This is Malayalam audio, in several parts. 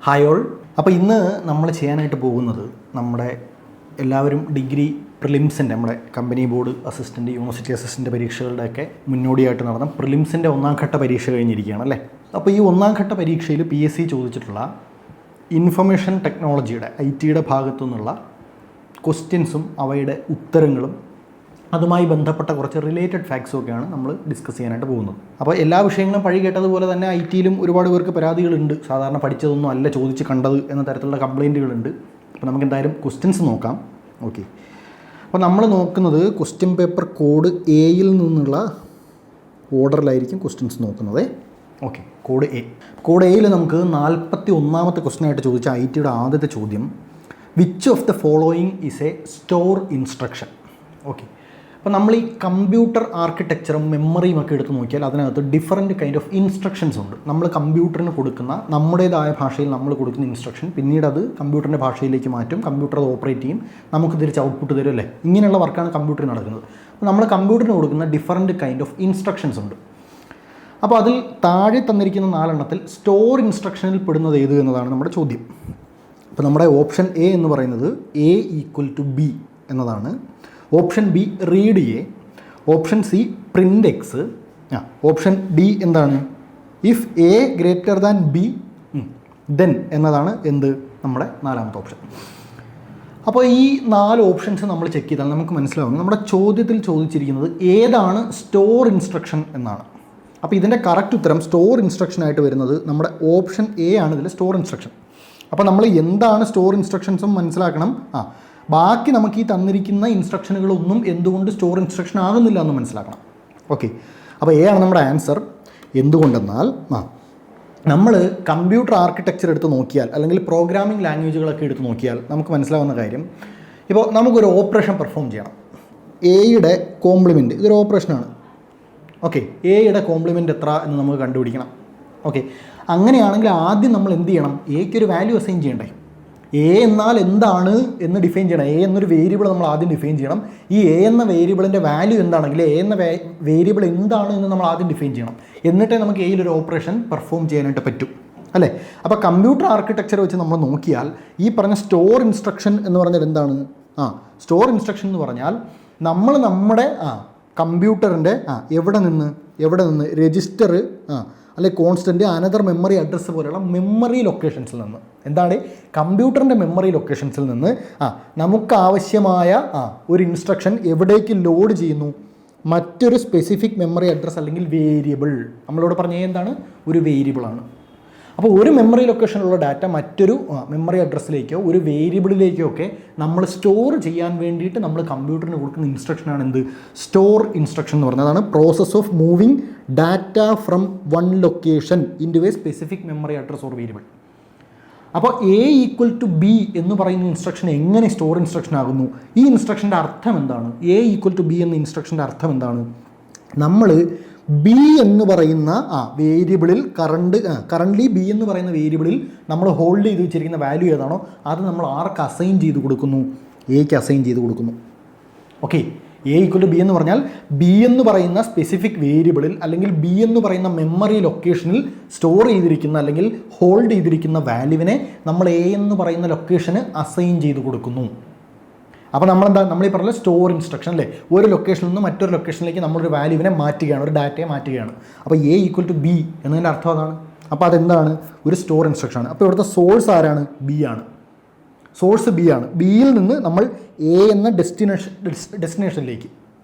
Hi all. അപ്പോൾ ഇന്ന് നമ്മൾ ചെയ്യാനായിട്ട് പോകുന്നത് നമ്മുടെ എല്ലാവരും ഡിഗ്രി പ്രിലിംസിൻ്റെ നമ്മുടെ company board assistant, university assistant പരീക്ഷകളുടെയൊക്കെ മുന്നോടിയായിട്ട് നടന്ന പ്രിലിംസിൻ്റെ ഒന്നാം ഘട്ട പരീക്ഷ കഴിഞ്ഞിരിക്കുകയാണ് അല്ലേ. അപ്പോൾ ഈ ഒന്നാം ഘട്ട പരീക്ഷയിൽ PSC ചോദിച്ചിട്ടുള്ള ഇൻഫർമേഷൻ ടെക്നോളജിയുടെ IT ഭാഗത്തു നിന്നുള്ള ക്വസ്റ്റ്യൻസും അവയുടെ ഉത്തരങ്ങളും അതുമായി ബന്ധപ്പെട്ട കുറച്ച് റിലേറ്റഡ് ഫാക്ട്സും ഒക്കെയാണ് നമ്മൾ ഡിസ്കസ് ചെയ്യാനായിട്ട് പോകുന്നത്. അപ്പോൾ എല്ലാ വിഷയങ്ങളും പഴി കേട്ടതുപോലെ തന്നെ IT ഒരുപാട് പേർക്ക് പരാതികളുണ്ട്. സാധാരണ പഠിച്ചതൊന്നും അല്ല ചോദിച്ച് കണ്ടത് എന്ന തരത്തിലുള്ള കംപ്ലയിൻറ്റുകളുണ്ട്. അപ്പോൾ നമുക്ക് എന്തായാലും ക്വസ്റ്റ്യൻസ് നോക്കാം. ഓക്കെ, അപ്പോൾ നമ്മൾ നോക്കുന്നത് ക്വസ്റ്റ്യൻ പേപ്പർ കോഡ് എയിൽ നിന്നുള്ള ഓർഡറിലായിരിക്കും ക്വസ്റ്റ്യൻസ് നോക്കുന്നത്. ഓക്കെ, കോഡ് എയിൽ നമുക്ക് 41ാമത്തെ ക്വസ്റ്റ്യനായിട്ട് ചോദിച്ച IT ആദ്യത്തെ ചോദ്യം, which of the following is A store instruction. Okay, അപ്പോൾ നമ്മൾ ഈ കമ്പ്യൂട്ടർ ആർക്കിടെക്ചറും മെമ്മറിയും ഒക്കെ എടുത്ത് നോക്കിയാൽ അതിനകത്ത് ഡിഫറൻറ്റ് കൈൻഡ് ഓഫ് ഇൻസ്ട്രക്ഷൻസ് ഉണ്ട്. നമ്മൾ കമ്പ്യൂട്ടറിന് കൊടുക്കുന്ന നമ്മുടേതായ ഭാഷയിൽ നമ്മൾ കൊടുക്കുന്ന ഇൻസ്ട്രക്ഷൻ പിന്നീട് അത് കമ്പ്യൂട്ടറിൻ്റെ ഭാഷയിലേക്ക് മാറ്റും, കമ്പ്യൂട്ടർ അത് ഓപ്പറേറ്റ് ചെയ്യും, നമുക്ക് തിരിച്ച് ഔട്ട്പുട്ട് തരും അല്ലേ. ഇങ്ങനെയുള്ള വർക്കാണ് കമ്പ്യൂട്ടറിൽ നടക്കുന്നത്. അപ്പോൾ നമ്മൾ കമ്പ്യൂട്ടറിന് കൊടുക്കുന്ന ഡിഫറൻറ്റ് കൈൻഡ് ഓഫ് ഇൻസ്ട്രക്ഷൻസ് ഉണ്ട്. അപ്പോൾ അതിൽ താഴെ തന്നിരിക്കുന്ന 4 സ്റ്റോർ ഇൻസ്ട്രക്ഷനിൽ പെടുന്നത് ഏത് എന്നതാണ് നമ്മുടെ ചോദ്യം. അപ്പോൾ നമ്മുടെ ഓപ്ഷൻ എ എന്ന് പറയുന്നത് A = B എന്നതാണ്. Option B read A, option C print X, option D എന്താണ് ഇഫ് A > B ദെൻ എന്നതാണ് എന്ത് നമ്മുടെ 4ാമത്തെ ഓപ്ഷൻ. അപ്പോൾ ഈ 4 ഓപ്ഷൻസ് നമ്മൾ ചെക്ക് ചെയ്താൽ നമുക്ക് മനസ്സിലാവും നമ്മുടെ ചോദ്യത്തിൽ ചോദിച്ചിരിക്കുന്നത് ഏതാണ് സ്റ്റോർ ഇൻസ്ട്രക്ഷൻ എന്നാണ്. അപ്പോൾ ഇതിൻ്റെ കറക്റ്റ് ഉത്തരം സ്റ്റോർ ഇൻസ്ട്രക്ഷനായിട്ട് വരുന്നത് നമ്മുടെ ഓപ്ഷൻ എ ആണ് ഇതിൽ സ്റ്റോർ ഇൻസ്ട്രക്ഷൻ. അപ്പോൾ നമ്മൾ എന്താണ് സ്റ്റോർ ഇൻസ്ട്രക്ഷൻസും മനസ്സിലാക്കണം. ബാക്കി നമുക്ക് ഈ തന്നിരിക്കുന്ന ഇൻസ്ട്രക്ഷനുകളൊന്നും എന്തുകൊണ്ട് സ്റ്റോർ ഇൻസ്ട്രക്ഷൻ ആകുന്നില്ല എന്ന് മനസ്സിലാക്കണം. ഓക്കെ, അപ്പോൾ എ ആണ് നമ്മുടെ ആൻസർ. എന്തുകൊണ്ടെന്നാൽ നമ്മൾ കമ്പ്യൂട്ടർ ആർക്കിടെക്ചർ എടുത്ത് നോക്കിയാൽ അല്ലെങ്കിൽ പ്രോഗ്രാമിംഗ് ലാംഗ്വേജുകളൊക്കെ എടുത്ത് നോക്കിയാൽ നമുക്ക് മനസ്സിലാവുന്ന കാര്യം, ഇപ്പോൾ നമുക്കൊരു ഓപ്പറേഷൻ പെർഫോം ചെയ്യണം. എയുടെ കോംപ്ലിമെൻറ്റ് ഇതൊരു ഓപ്പറേഷനാണ്. ഓക്കെ, എയുടെ കോംപ്ലിമെൻറ്റ് എത്ര എന്ന് നമുക്ക് കണ്ടുപിടിക്കണം. ഓക്കെ, അങ്ങനെയാണെങ്കിൽ ആദ്യം നമ്മൾ എന്ത് ചെയ്യണം, എയ്ക്കൊരു വാല്യൂ അസൈൻ ചെയ്യണ്ടേ. A എന്നാൽ എന്താണ് എന്ന് ഡിഫൈൻ ചെയ്യണം. A എന്നൊരു വേരിയബിൾ നമ്മൾ ആദ്യം ഡിഫൈൻ ചെയ്യണം. ഈ A എന്ന വേരിയബിളിൻ്റെ വാല്യൂ എന്താണെങ്കിൽ A എന്ന വേരിയബിൾ എന്താണ് എന്ന് നമ്മൾ ആദ്യം ഡിഫൈൻ ചെയ്യണം. എന്നിട്ടേ നമുക്ക് Aയിലൊരു ഓപ്പറേഷൻ പെർഫോം ചെയ്യാനായിട്ട് പറ്റും അല്ലേ. അപ്പോൾ കമ്പ്യൂട്ടർ ആർക്കിടെക്ചർ വെച്ച് നമ്മൾ നോക്കിയാൽ ഈ പറഞ്ഞ സ്റ്റോർ ഇൻസ്ട്രക്ഷൻ എന്ന് പറഞ്ഞാൽ എന്താണ്? സ്റ്റോർ ഇൻസ്ട്രക്ഷൻ എന്ന് പറഞ്ഞാൽ നമ്മൾ നമ്മുടെ കമ്പ്യൂട്ടറിൻ്റെ എവിടെ നിന്ന് രജിസ്റ്റർ അല്ലെങ്കിൽ കോൺസ്റ്റൻറ്റ് അനദർ മെമ്മറി അഡ്രസ്സ് പോലെയുള്ള മെമ്മറി ലൊക്കേഷൻസിൽ നിന്ന്, എന്താണ് കമ്പ്യൂട്ടറിൻ്റെ മെമ്മറി ലൊക്കേഷൻസിൽ നിന്ന് നമുക്കാവശ്യമായ ഒരു ഇൻസ്ട്രക്ഷൻ എവിടേക്ക് ലോഡ് ചെയ്യുന്നു, മറ്റൊരു സ്പെസിഫിക് മെമ്മറി അഡ്രസ്സ് അല്ലെങ്കിൽ വേരിയബിൾ. നമ്മളോട് പറഞ്ഞ എന്താണ്, ഒരു വേരിയബിളാണ്. അപ്പോൾ ഒരു മെമ്മറി ലൊക്കേഷനിലുള്ള ഡാറ്റ മറ്റൊരു മെമ്മറി അഡ്രസ്സിലേക്കോ ഒരു വേരിയബിളിലേക്കോ ഒക്കെ നമ്മൾ സ്റ്റോർ ചെയ്യാൻ വേണ്ടിയിട്ട് നമ്മൾ കമ്പ്യൂട്ടറിന് കൊടുക്കുന്ന ഇൻസ്ട്രക്ഷനാണ് എന്ത്, സ്റ്റോർ ഇൻസ്ട്രക്ഷൻ എന്ന് പറഞ്ഞതാണ്. Process of moving data from one location into a specific memory address or variable. അപ്പോൾ A = B എന്ന് പറയുന്ന ഇൻസ്ട്രക്ഷൻ എങ്ങനെ സ്റ്റോർ ഇൻസ്ട്രക്ഷൻ ആകുന്നു? ഈ ഇൻസ്ട്രക്ഷൻ്റെ അർത്ഥം എന്താണ്? A = B എന്ന ഇൻസ്ട്രക്ഷൻ്റെ അർത്ഥം എന്താണ്? നമ്മൾ B എന്ന് പറയുന്ന വേരിയബിളിൽ കറൻ്റ്ലി B എന്ന് പറയുന്ന വേരിയബിളിൽ നമ്മൾ ഹോൾഡ് ചെയ്ത് വെച്ചിരിക്കുന്ന വാല്യൂ ഏതാണോ അത് നമ്മൾ ആർക്ക് അസൈൻ ചെയ്ത് കൊടുക്കുന്നു? Aക്ക് അസൈൻ ചെയ്ത് കൊടുക്കുന്നു. ഓക്കെ, A = B എന്ന് പറഞ്ഞാൽ B എന്ന് പറയുന്ന സ്പെസിഫിക് വേരിയബിളിൽ അല്ലെങ്കിൽ B എന്ന് പറയുന്ന മെമ്മറി ലൊക്കേഷനിൽ സ്റ്റോർ ചെയ്തിരിക്കുന്ന അല്ലെങ്കിൽ ഹോൾഡ് ചെയ്തിരിക്കുന്ന വാല്യൂവിനെ നമ്മൾ A എന്ന് പറയുന്ന ലൊക്കേഷന് അസൈൻ ചെയ്ത് കൊടുക്കുന്നു. അപ്പോൾ നമ്മൾ ഈ പറഞ്ഞ സ്റ്റോർ ഇൻസ്ട്രക്ഷൻ അല്ലേ, ഒരു ലൊക്കേഷനിൽ നിന്ന് മറ്റൊരു ലൊക്കേഷനിലേക്ക് നമ്മളൊരു വാല്യൂവിനെ മാറ്റുകയാണ്, ഒരു ഡാറ്റയെ മാറ്റുകയാണ്. അപ്പോൾ A = B എന്നതിൻ്റെ അർത്ഥം അതാണ്. അപ്പോൾ അതെന്താണ്, ഒരു സ്റ്റോർ ഇൻസ്ട്രക്ഷനാണ്. അപ്പോൾ ഇവിടുത്തെ സോഴ്സ് ആരാണ്? B ആണ്. സോഴ്സ് B ആണ്. Bയിൽ നിന്ന് നമ്മൾ A എന്ന ഡെസ്റ്റിനേഷനിലേക്ക്.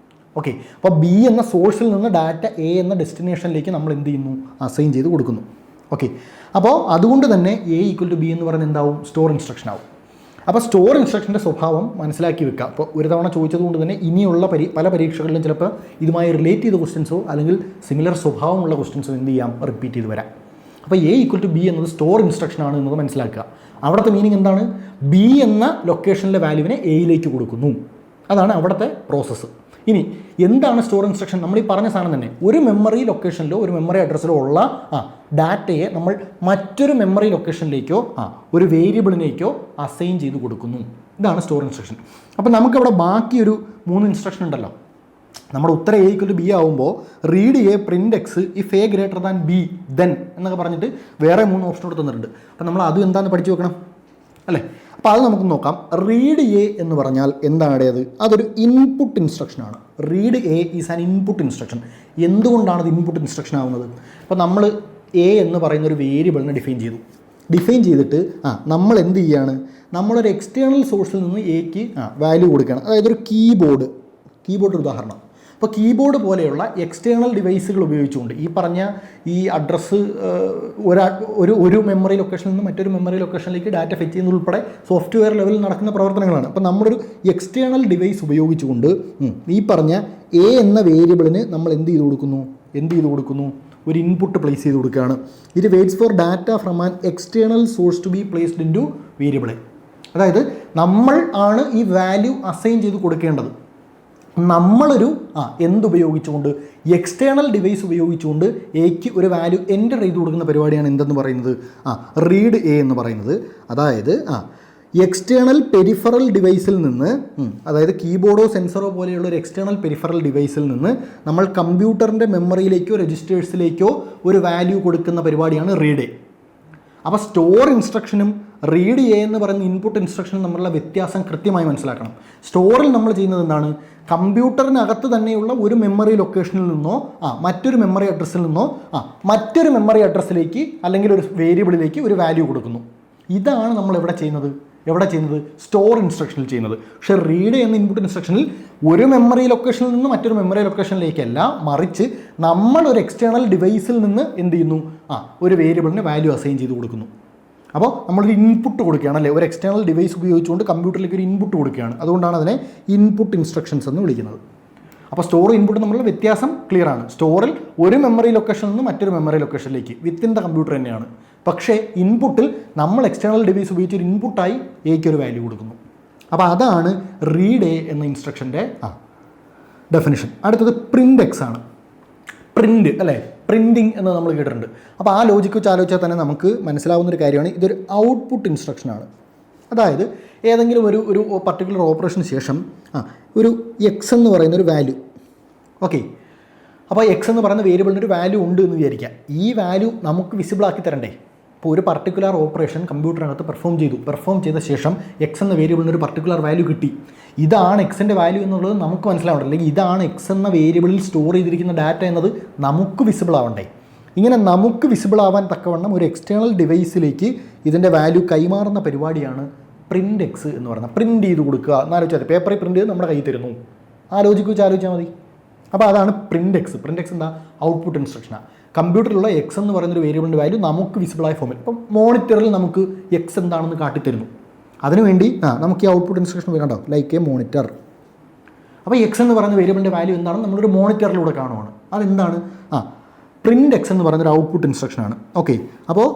ഓക്കെ, അപ്പോൾ B എന്ന സോഴ്സിൽ നിന്ന് ഡാറ്റ A എന്ന ഡെസ്റ്റിനേഷനിലേക്ക് നമ്മൾ എന്ത് ചെയ്യുന്നു, അസൈൻ ചെയ്ത് കൊടുക്കുന്നു. ഓക്കെ, അപ്പോൾ അതുകൊണ്ട് തന്നെ A = B എന്ന് പറയുന്നത് എന്താവും, സ്റ്റോർ ഇൻസ്ട്രക്ഷൻ ആവും. അപ്പോൾ സ്റ്റോർ ഇൻസ്ട്രക്ഷൻ്റെ സ്വഭാവം മനസ്സിലാക്കി വെക്കുക. അപ്പോൾ ഒരു തവണ ചോദിച്ചതുകൊണ്ട് തന്നെ ഇനിയുള്ള പല പരീക്ഷകളിലും ചിലപ്പോൾ ഇതുമായി റിലേറ്റ് ചെയ്ത ക്വസ്റ്റ്യൻസോ അല്ലെങ്കിൽ സിമിലർ സ്വഭാവമുള്ള ക്വസ്റ്റ്യൻസോ എന്ത് ചെയ്യാം, റിപ്പീറ്റ് ചെയ്ത് വരാം. അപ്പോൾ A = B എന്നത് സ്റ്റോർ ഇൻസ്ട്രക്ഷൻ ആണ് എന്നത് മനസ്സിലാക്കുക. അവിടുത്തെ മീനിങ് എന്താണ്, B എന്ന ലൊക്കേഷനിലെ വാല്യൂവിനെ Aയിലേക്ക് കൊടുക്കുന്നു, അതാണ് അവിടുത്തെ പ്രോസസ്സ്. ഇനി എന്താണ് സ്റ്റോർ ഇൻസ്ട്രക്ഷൻ? നമ്മൾ ഈ പറഞ്ഞ സാധനം തന്നെ, ഒരു മെമ്മറി ലൊക്കേഷനിലോ ഒരു മെമ്മറി അഡ്രസ്സിലോ ഉള്ള ഡാറ്റയെ നമ്മൾ മറ്റൊരു മെമ്മറി ലൊക്കേഷനിലേക്കോ ഒരു വേരിയബിളിലേക്കോ അസൈൻ ചെയ്ത് കൊടുക്കുന്നു. ഇതാണ് സ്റ്റോർ ഇൻസ്ട്രക്ഷൻ. അപ്പോൾ നമുക്കവിടെ ബാക്കിയൊരു 3 ഇൻസ്ട്രക്ഷൻ ഉണ്ടല്ലോ. നമ്മുടെ ഉത്തരം എ ഈക്വൽ ടു ബി ആകുമ്പോൾ read A print X if A greater than B then എന്നൊക്കെ പറഞ്ഞിട്ട് വേറെ 3 ഓപ്ഷൻ കൂടെ തന്നിട്ടുണ്ട്. അപ്പോൾ നമ്മൾ അതും എന്താണെന്ന് പഠിച്ചു വെക്കണം അല്ലേ. അപ്പോൾ അത് നമുക്ക് നോക്കാം. റീഡ് എ എന്ന് പറഞ്ഞാൽ എന്താണ് അത്? അതൊരു ഇൻപുട്ട് ഇൻസ്ട്രക്ഷനാണ്. Read a is an input instruction. എന്തുകൊണ്ടാണ് ഇത് ഇൻപുട്ട് ഇൻസ്ട്രക്ഷൻ ആവുന്നത്? അപ്പോൾ നമ്മൾ എ എന്ന് പറയുന്ന ഒരു വേരിയബിളിനെ ഡിഫൈൻ ചെയ്തിട്ട് നമ്മൾ എന്ത് ചെയ്യുകയാണ്, നമ്മളൊരു എക്സ്റ്റേണൽ സോഴ്സിൽ നിന്ന് എക്ക് വാല്യൂ കൊടുക്കുകയാണ്. അതായത് ഒരു കീബോർഡ് ഉദാഹരണം. അപ്പോൾ കീബോർഡ് പോലെയുള്ള എക്സ്റ്റേണൽ ഡിവൈസുകൾ ഉപയോഗിച്ചുകൊണ്ട് ഈ പറഞ്ഞ ഈ അഡ്രസ്സ് ഒരു മെമ്മറി ലൊക്കേഷനിൽ നിന്ന് മറ്റൊരു മെമ്മറി ലൊക്കേഷനിലേക്ക് ഡാറ്റ ഫെച്ച് ചെയ്യുന്ന ഉൾപ്പെടെ സോഫ്റ്റ്വെയർ ലെവലിൽ നടക്കുന്ന പ്രവർത്തനങ്ങളാണ്. അപ്പോൾ നമ്മളൊരു എക്സ്റ്റേണൽ ഡിവൈസ് ഉപയോഗിച്ചുകൊണ്ട് ഈ പറഞ്ഞ എ എന്ന വേരിയബിളിന് നമ്മൾ എന്ത് ചെയ്ത് കൊടുക്കുന്നു ഒരു ഇൻപുട്ട് പ്ലേസ് ചെയ്ത് കൊടുക്കുകയാണ്. ഇത് waits for data from an external source to be placed into variable. അതായത് നമ്മൾ ആണ് ഈ വാല്യൂ അസൈൻ ചെയ്ത് കൊടുക്കേണ്ടത്. നമ്മളൊരു എന്തുപയോഗിച്ചുകൊണ്ട് എക്സ്റ്റേണൽ ഡിവൈസ് ഉപയോഗിച്ചുകൊണ്ട് എക്ക് ഒരു വാല്യൂ എൻ്റർ ചെയ്ത് കൊടുക്കുന്ന പരിപാടിയാണ് എന്തെന്ന് പറയുന്നത്, റീഡ് എ എന്ന് പറയുന്നത്. അതായത് എക്സ്റ്റേണൽ പെരിഫറൽ ഡിവൈസിൽ നിന്ന്, അതായത് കീബോർഡോ സെൻസറോ പോലെയുള്ള ഒരു എക്സ്റ്റേണൽ പെരിഫറൽ ഡിവൈസിൽ നിന്ന് നമ്മൾ കമ്പ്യൂട്ടറിൻ്റെ മെമ്മറിയിലേക്കോ രജിസ്റ്റേഴ്സിലേക്കോ ഒരു വാല്യൂ കൊടുക്കുന്ന പരിപാടിയാണ് റീഡ് എ. അപ്പോൾ സ്റ്റോർ ഇൻസ്ട്രക്ഷനും റീഡ് എ എന്ന് പറയുന്ന ഇൻപുട്ട് ഇൻസ്ട്രക്ഷനും തമ്മിലുള്ള വ്യത്യാസം കൃത്യമായി മനസ്സിലാക്കണം. സ്റ്റോറിൽ നമ്മൾ ചെയ്യുന്നത് എന്താണ്, കമ്പ്യൂട്ടറിനകത്ത് തന്നെയുള്ള ഒരു മെമ്മറി ലൊക്കേഷനിൽ നിന്നോ മറ്റൊരു മെമ്മറി അഡ്രസ്സിൽ നിന്നോ മറ്റൊരു മെമ്മറി അഡ്രസ്സിലേക്ക് അല്ലെങ്കിൽ ഒരു വേരിയബിളിലേക്ക് ഒരു വാല്യൂ കൊടുക്കുന്നു. ഇതാണ് നമ്മൾ എവിടെ ചെയ്യുന്നത് സ്റ്റോർ ഇൻസ്ട്രക്ഷനിൽ ചെയ്യുന്നത്. പക്ഷേ റീഡ് എന്ന ഇൻപുട്ട് ഇൻസ്ട്രക്ഷനിൽ ഒരു മെമ്മറി ലൊക്കേഷനിൽ നിന്ന് മറ്റൊരു മെമ്മറി ലൊക്കേഷനിലേക്കല്ല, മറിച്ച് നമ്മൾ ഒരു എക്സ്റ്റേണൽ ഡിവൈസിൽ നിന്ന് എന്ത് ചെയ്യുന്നു, ഒരു വേരിയബിളിന് വാല്യൂ അസൈൻ ചെയ്ത് കൊടുക്കുന്നു. അപ്പോൾ നമ്മളൊരു ഇൻപുട്ട് കൊടുക്കുകയാണ് അല്ലേ, ഒരു എക്സ്റ്റേണൽ ഡിവൈസ് ഉപയോഗിച്ചുകൊണ്ട് കമ്പ്യൂട്ടറിലേക്ക് ഒരു ഇൻപുട്ട് കൊടുക്കുകയാണ്. അതുകൊണ്ടാണ് അതിനെ ഇൻപുട്ട് ഇൻസ്ട്രക്ഷൻസ് എന്ന് വിളിക്കുന്നത്. അപ്പോൾ സ്റ്റോർ ഇൻപുട്ട് തമ്മിലുള്ള വ്യത്യാസം ക്ലിയർ ആണ്. സ്റ്റോറിൽ ഒരു മെമ്മറി ലൊക്കേഷനിൽ നിന്ന് മറ്റൊരു മെമ്മറി ലൊക്കേഷനിലേക്ക് വിത്തിൻ ദ കമ്പ്യൂട്ടർ തന്നെയാണ്. പക്ഷേ ഇൻപുട്ടിൽ നമ്മൾ എക്സ്റ്റേണൽ ഡിവൈസ് ഉപയോഗിച്ച് ഒരു ഇൻപുട്ടായി എക്ക് ഒരു വാല്യൂ കൊടുക്കുന്നു. അപ്പോൾ അതാണ് റീഡ് എ എന്ന ഇൻസ്ട്രക്ഷൻ്റെ ഡെഫിനിഷൻ. അടുത്തത് പ്രിൻ്റ് എക്സ് ആണ്. പ്രിൻ്റ് അല്ലേ, പ്രിൻറ്റിങ് എന്ന് നമ്മൾ കേട്ടിട്ടുണ്ട്. അപ്പോൾ ആ ലോജിക്ക് വെച്ച് ആലോചിച്ചാൽ തന്നെ നമുക്ക് മനസ്സിലാവുന്നൊരു കാര്യമാണ്, ഇതൊരു ഔട്ട്പുട്ട് ഇൻസ്ട്രക്ഷനാണ്. അതായത് ഏതെങ്കിലും ഒരു പർട്ടിക്കുലർ ഓപ്പറേഷന് ശേഷം ഒരു എക്സ് എന്ന് പറയുന്ന ഒരു വാല്യൂ, ഓക്കെ, അപ്പോൾ എക്സ് എന്ന് പറയുന്ന വേരിയബിളിന് ഒരു വാല്യൂ ഉണ്ട് എന്ന് വിചാരിക്കാം. ഈ വാല്യൂ നമുക്ക് വിസിബിൾ ആക്കി തരണ്ടേ? ഇപ്പോൾ ഒരു പർട്ടിക്കുലർ ഓപ്പറേഷൻ കമ്പ്യൂട്ടറിനകത്ത് പെർഫോം ചെയ്ത ശേഷം എക്സ് എന്ന വേരിയബിളിന് ഒരു പർട്ടിക്കുലർ വാല്യൂ കിട്ടി. ഇതാണ് എക്സിൻ്റെ വാല്യൂ എന്നുള്ളത് നമുക്ക് മനസ്സിലാവണ്ടേ, അല്ലെങ്കിൽ ഇതാണ് എക്സ് എന്ന വേരിയബിളിൽ സ്റ്റോർ ചെയ്തിരിക്കുന്ന ഡാറ്റ എന്നത് നമുക്ക് വിസിബിൾ ആവണ്ടേ? ഇങ്ങനെ നമുക്ക് വിസിബിൾ ആവാൻ തക്കവണ്ണം ഒരു എക്സ്റ്റേണൽ ഡിവൈസിലേക്ക് ഇതിൻ്റെ വാല്യൂ കൈമാറുന്ന പരിപാടിയാണ് പ്രിൻ്റ് എക്സ് എന്ന് പറയുന്നത്. പ്രിൻറ്റ് ചെയ്ത് കൊടുക്കുക എന്നാലോചിച്ചാൽ പേപ്പറിൽ പ്രിൻറ്റ് ചെയ്ത് നമ്മുടെ കയ്യിൽ തരുന്നു. ആലോചിച്ചാൽ മതി. അപ്പോൾ അതാണ് പ്രിൻ്റ് എക്സ്. പ്രിൻ്റ് എക്സ് എന്താ, ഔട്ട്പുട്ട് ഇൻസ്ട്രക്ഷനാണ്. കമ്പ്യൂട്ടറിലുള്ള എക്സ് എന്ന് പറയുന്നൊരു വേരിയബിളിൻ്റെ വാല്യൂ നമുക്ക് വിസിബിളായ ഫോമിൽ, ഇപ്പം മോണിറ്ററിൽ നമുക്ക് എക്സ് എന്താണെന്ന് കാട്ടിത്തരുന്നു. അതിനുവേണ്ടി നമുക്ക് ഈ ഔട്ട്പുട്ട് ഇൻസ്ട്രക്ഷൻ വരണ്ടോ, ലൈക്ക് എ മോണിറ്റർ. അപ്പോൾ എക്സ് എന്ന് പറയുന്ന വേരിയബിളിൻ്റെ വാല്യൂ എന്താണെന്ന് നമ്മളൊരു മോണിറ്ററിലൂടെ കാണുവാണ്. അതെന്താണ്, പ്രിൻ്റ് എക്സ് എന്ന് പറയുന്നൊരു ഔട്ട്പുട്ട് ഇൻസ്ട്രക്ഷനാണ്. ഓക്കെ, അപ്പോൾ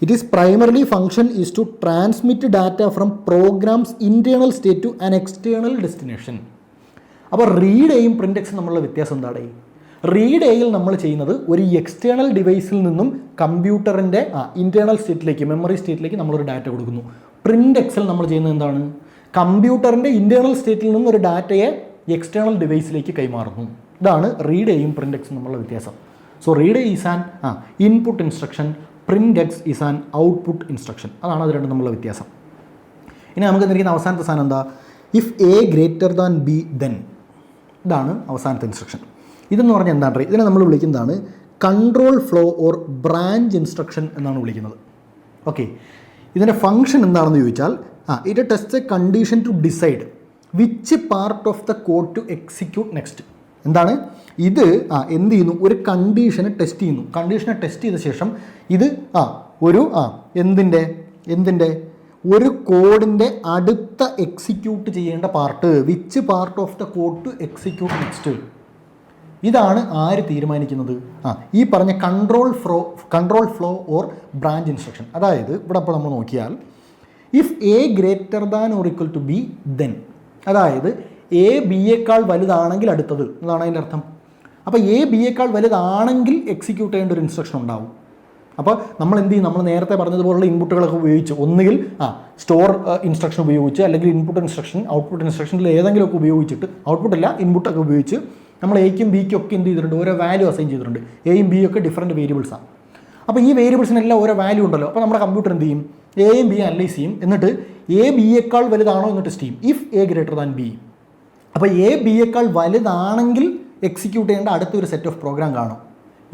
it is primarily function is to transmit data from programs internal state to an external destination. അപ്പോൾ റീഡ് എയും പ്രിൻ്റ് എക്സും തമ്മിലുള്ള വ്യത്യാസം എന്താണ്? റീഡ് എയിൽ നമ്മൾ ചെയ്യുന്നത് ഒരു എക്സ്റ്റേണൽ ഡിവൈസിൽ നിന്നും കമ്പ്യൂട്ടറിൻ്റെ ഇൻറ്റേർണൽ സ്റ്റേറ്റിലേക്ക്, മെമ്മറി സ്റ്റേറ്റിലേക്ക് നമ്മളൊരു ഡാറ്റ കൊടുക്കുന്നു. പ്രിൻ്റ് എക്സിൽ നമ്മൾ ചെയ്യുന്നത് എന്താണ്, കമ്പ്യൂട്ടറിൻ്റെ ഇൻറ്റേർണൽ സ്റ്റേറ്റിൽ നിന്നും ഒരു ഡാറ്റയെ എക്സ്റ്റേണൽ ഡിവൈസിലേക്ക് കൈമാറുന്നു. ഇതാണ് റീഡ് എയും പ്രിൻ്റ് എക്സും തമ്മിലുള്ള വ്യത്യാസം. So read a is an input instruction, print X is an output instruction. അതാണ് അത് രണ്ടും തമ്മിലുള്ള വ്യത്യാസം. ഇനി നമുക്ക് തന്നിരിക്കുന്ന അവസാനത്തെ സാധനം എന്താ, if A greater than B then. ഇതാണ് അവസാനത്തെ ഇൻസ്ട്രക്ഷൻ. ഇതെന്ന് പറഞ്ഞാൽ എന്താണ്, ഇതിനെ നമ്മൾ വിളിക്കുന്നതാണ് control flow or branch instruction എന്നാണ് വിളിക്കുന്നത്. ഓക്കെ, ഇതിൻ്റെ ഫംഗ്ഷൻ എന്താണെന്ന് ചോദിച്ചാൽ it test a condition to decide which part of the code to execute next. എന്താണ് ഇത്, എന്ത് ചെയ്യുന്നു, ഒരു കണ്ടീഷനെ ടെസ്റ്റ് ചെയ്യുന്നു. കണ്ടീഷനെ ടെസ്റ്റ് ചെയ്ത ശേഷം ഇത് ഒരു എന്തിൻ്റെ ഒരു കോഡിൻ്റെ അടുത്ത എക്സിക്യൂട്ട് ചെയ്യേണ്ട part, which part of the code to execute next. ഇതാണ് ആര് തീരുമാനിക്കുന്നത്, ഈ പറഞ്ഞ control flow or branch instruction. അതായത് ഇവിടെ ഇപ്പോൾ നമ്മൾ നോക്കിയാൽ if A greater than or equal to B then, അതായത് എ ബിയേക്കാൾ വലുതാണെങ്കിൽ അടുത്തത് എന്നാണ് അതിൻ്റെ അർത്ഥം. അപ്പോൾ എ ബിയേക്കാൾ വലുതാണെങ്കിൽ എക്സിക്യൂട്ട് ചെയ്യേണ്ട ഒരു ഇൻസ്ട്രക്ഷൻ ഉണ്ടാവും. അപ്പോൾ നമ്മൾ എന്ത് ചെയ്യും, നമ്മൾ നേരത്തെ പറഞ്ഞതുപോലുള്ള ഇൻപുട്ടുകളൊക്കെ ഉപയോഗിച്ച് ഒന്നുകിൽ സ്റ്റോർ ഇൻസ്ട്രക്ഷൻ ഉപയോഗിച്ച് അല്ലെങ്കിൽ ഇൻപുട്ട് ഇൻസ്ട്രക്ഷൻ ഔട്ട്പുട്ട് ഇൻസ്ട്രക്ഷനിൽ ഏതെങ്കിലുമൊക്കെ ഉപയോഗിച്ചിട്ട് ഔട്ട്പുട്ടല്ല ഇൻപുട്ടൊക്കെ ഉപയോഗിച്ച് നമ്മൾ എയ്ക്കും ബിക്കും ഒക്കെ എന്ത് ചെയ്തിട്ടുണ്ട്, ഓരോ വാല്യൂ അസൈൻ ചെയ്തിട്ടുണ്ട്. എയും ബിയും ഒക്കെ ഡിഫറൻറ്റ് വേരിയബിൾസാണ്. അപ്പോൾ ഈ വേരിയബിൾസിനെല്ലാം ഓരോ വാല്യൂ ഉണ്ടല്ലോ. അപ്പോൾ നമ്മുടെ കമ്പ്യൂട്ടർ എന്ത് ചെയ്യും, എയും ബിയും അനലൈസ് ചെയ്യും. എന്നിട്ട് എ ബിയേക്കാൾ വലുതാണോ എന്ന് ടെസ്റ്റ് ചെയ്യും. If A greater than B. അപ്പോൾ എ ബിയേക്കാൾ വലുതാണെങ്കിൽ എക്സിക്യൂട്ട് ചെയ്യേണ്ട അടുത്തൊരു സെറ്റ് ഓഫ് പ്രോഗ്രാം കാണും.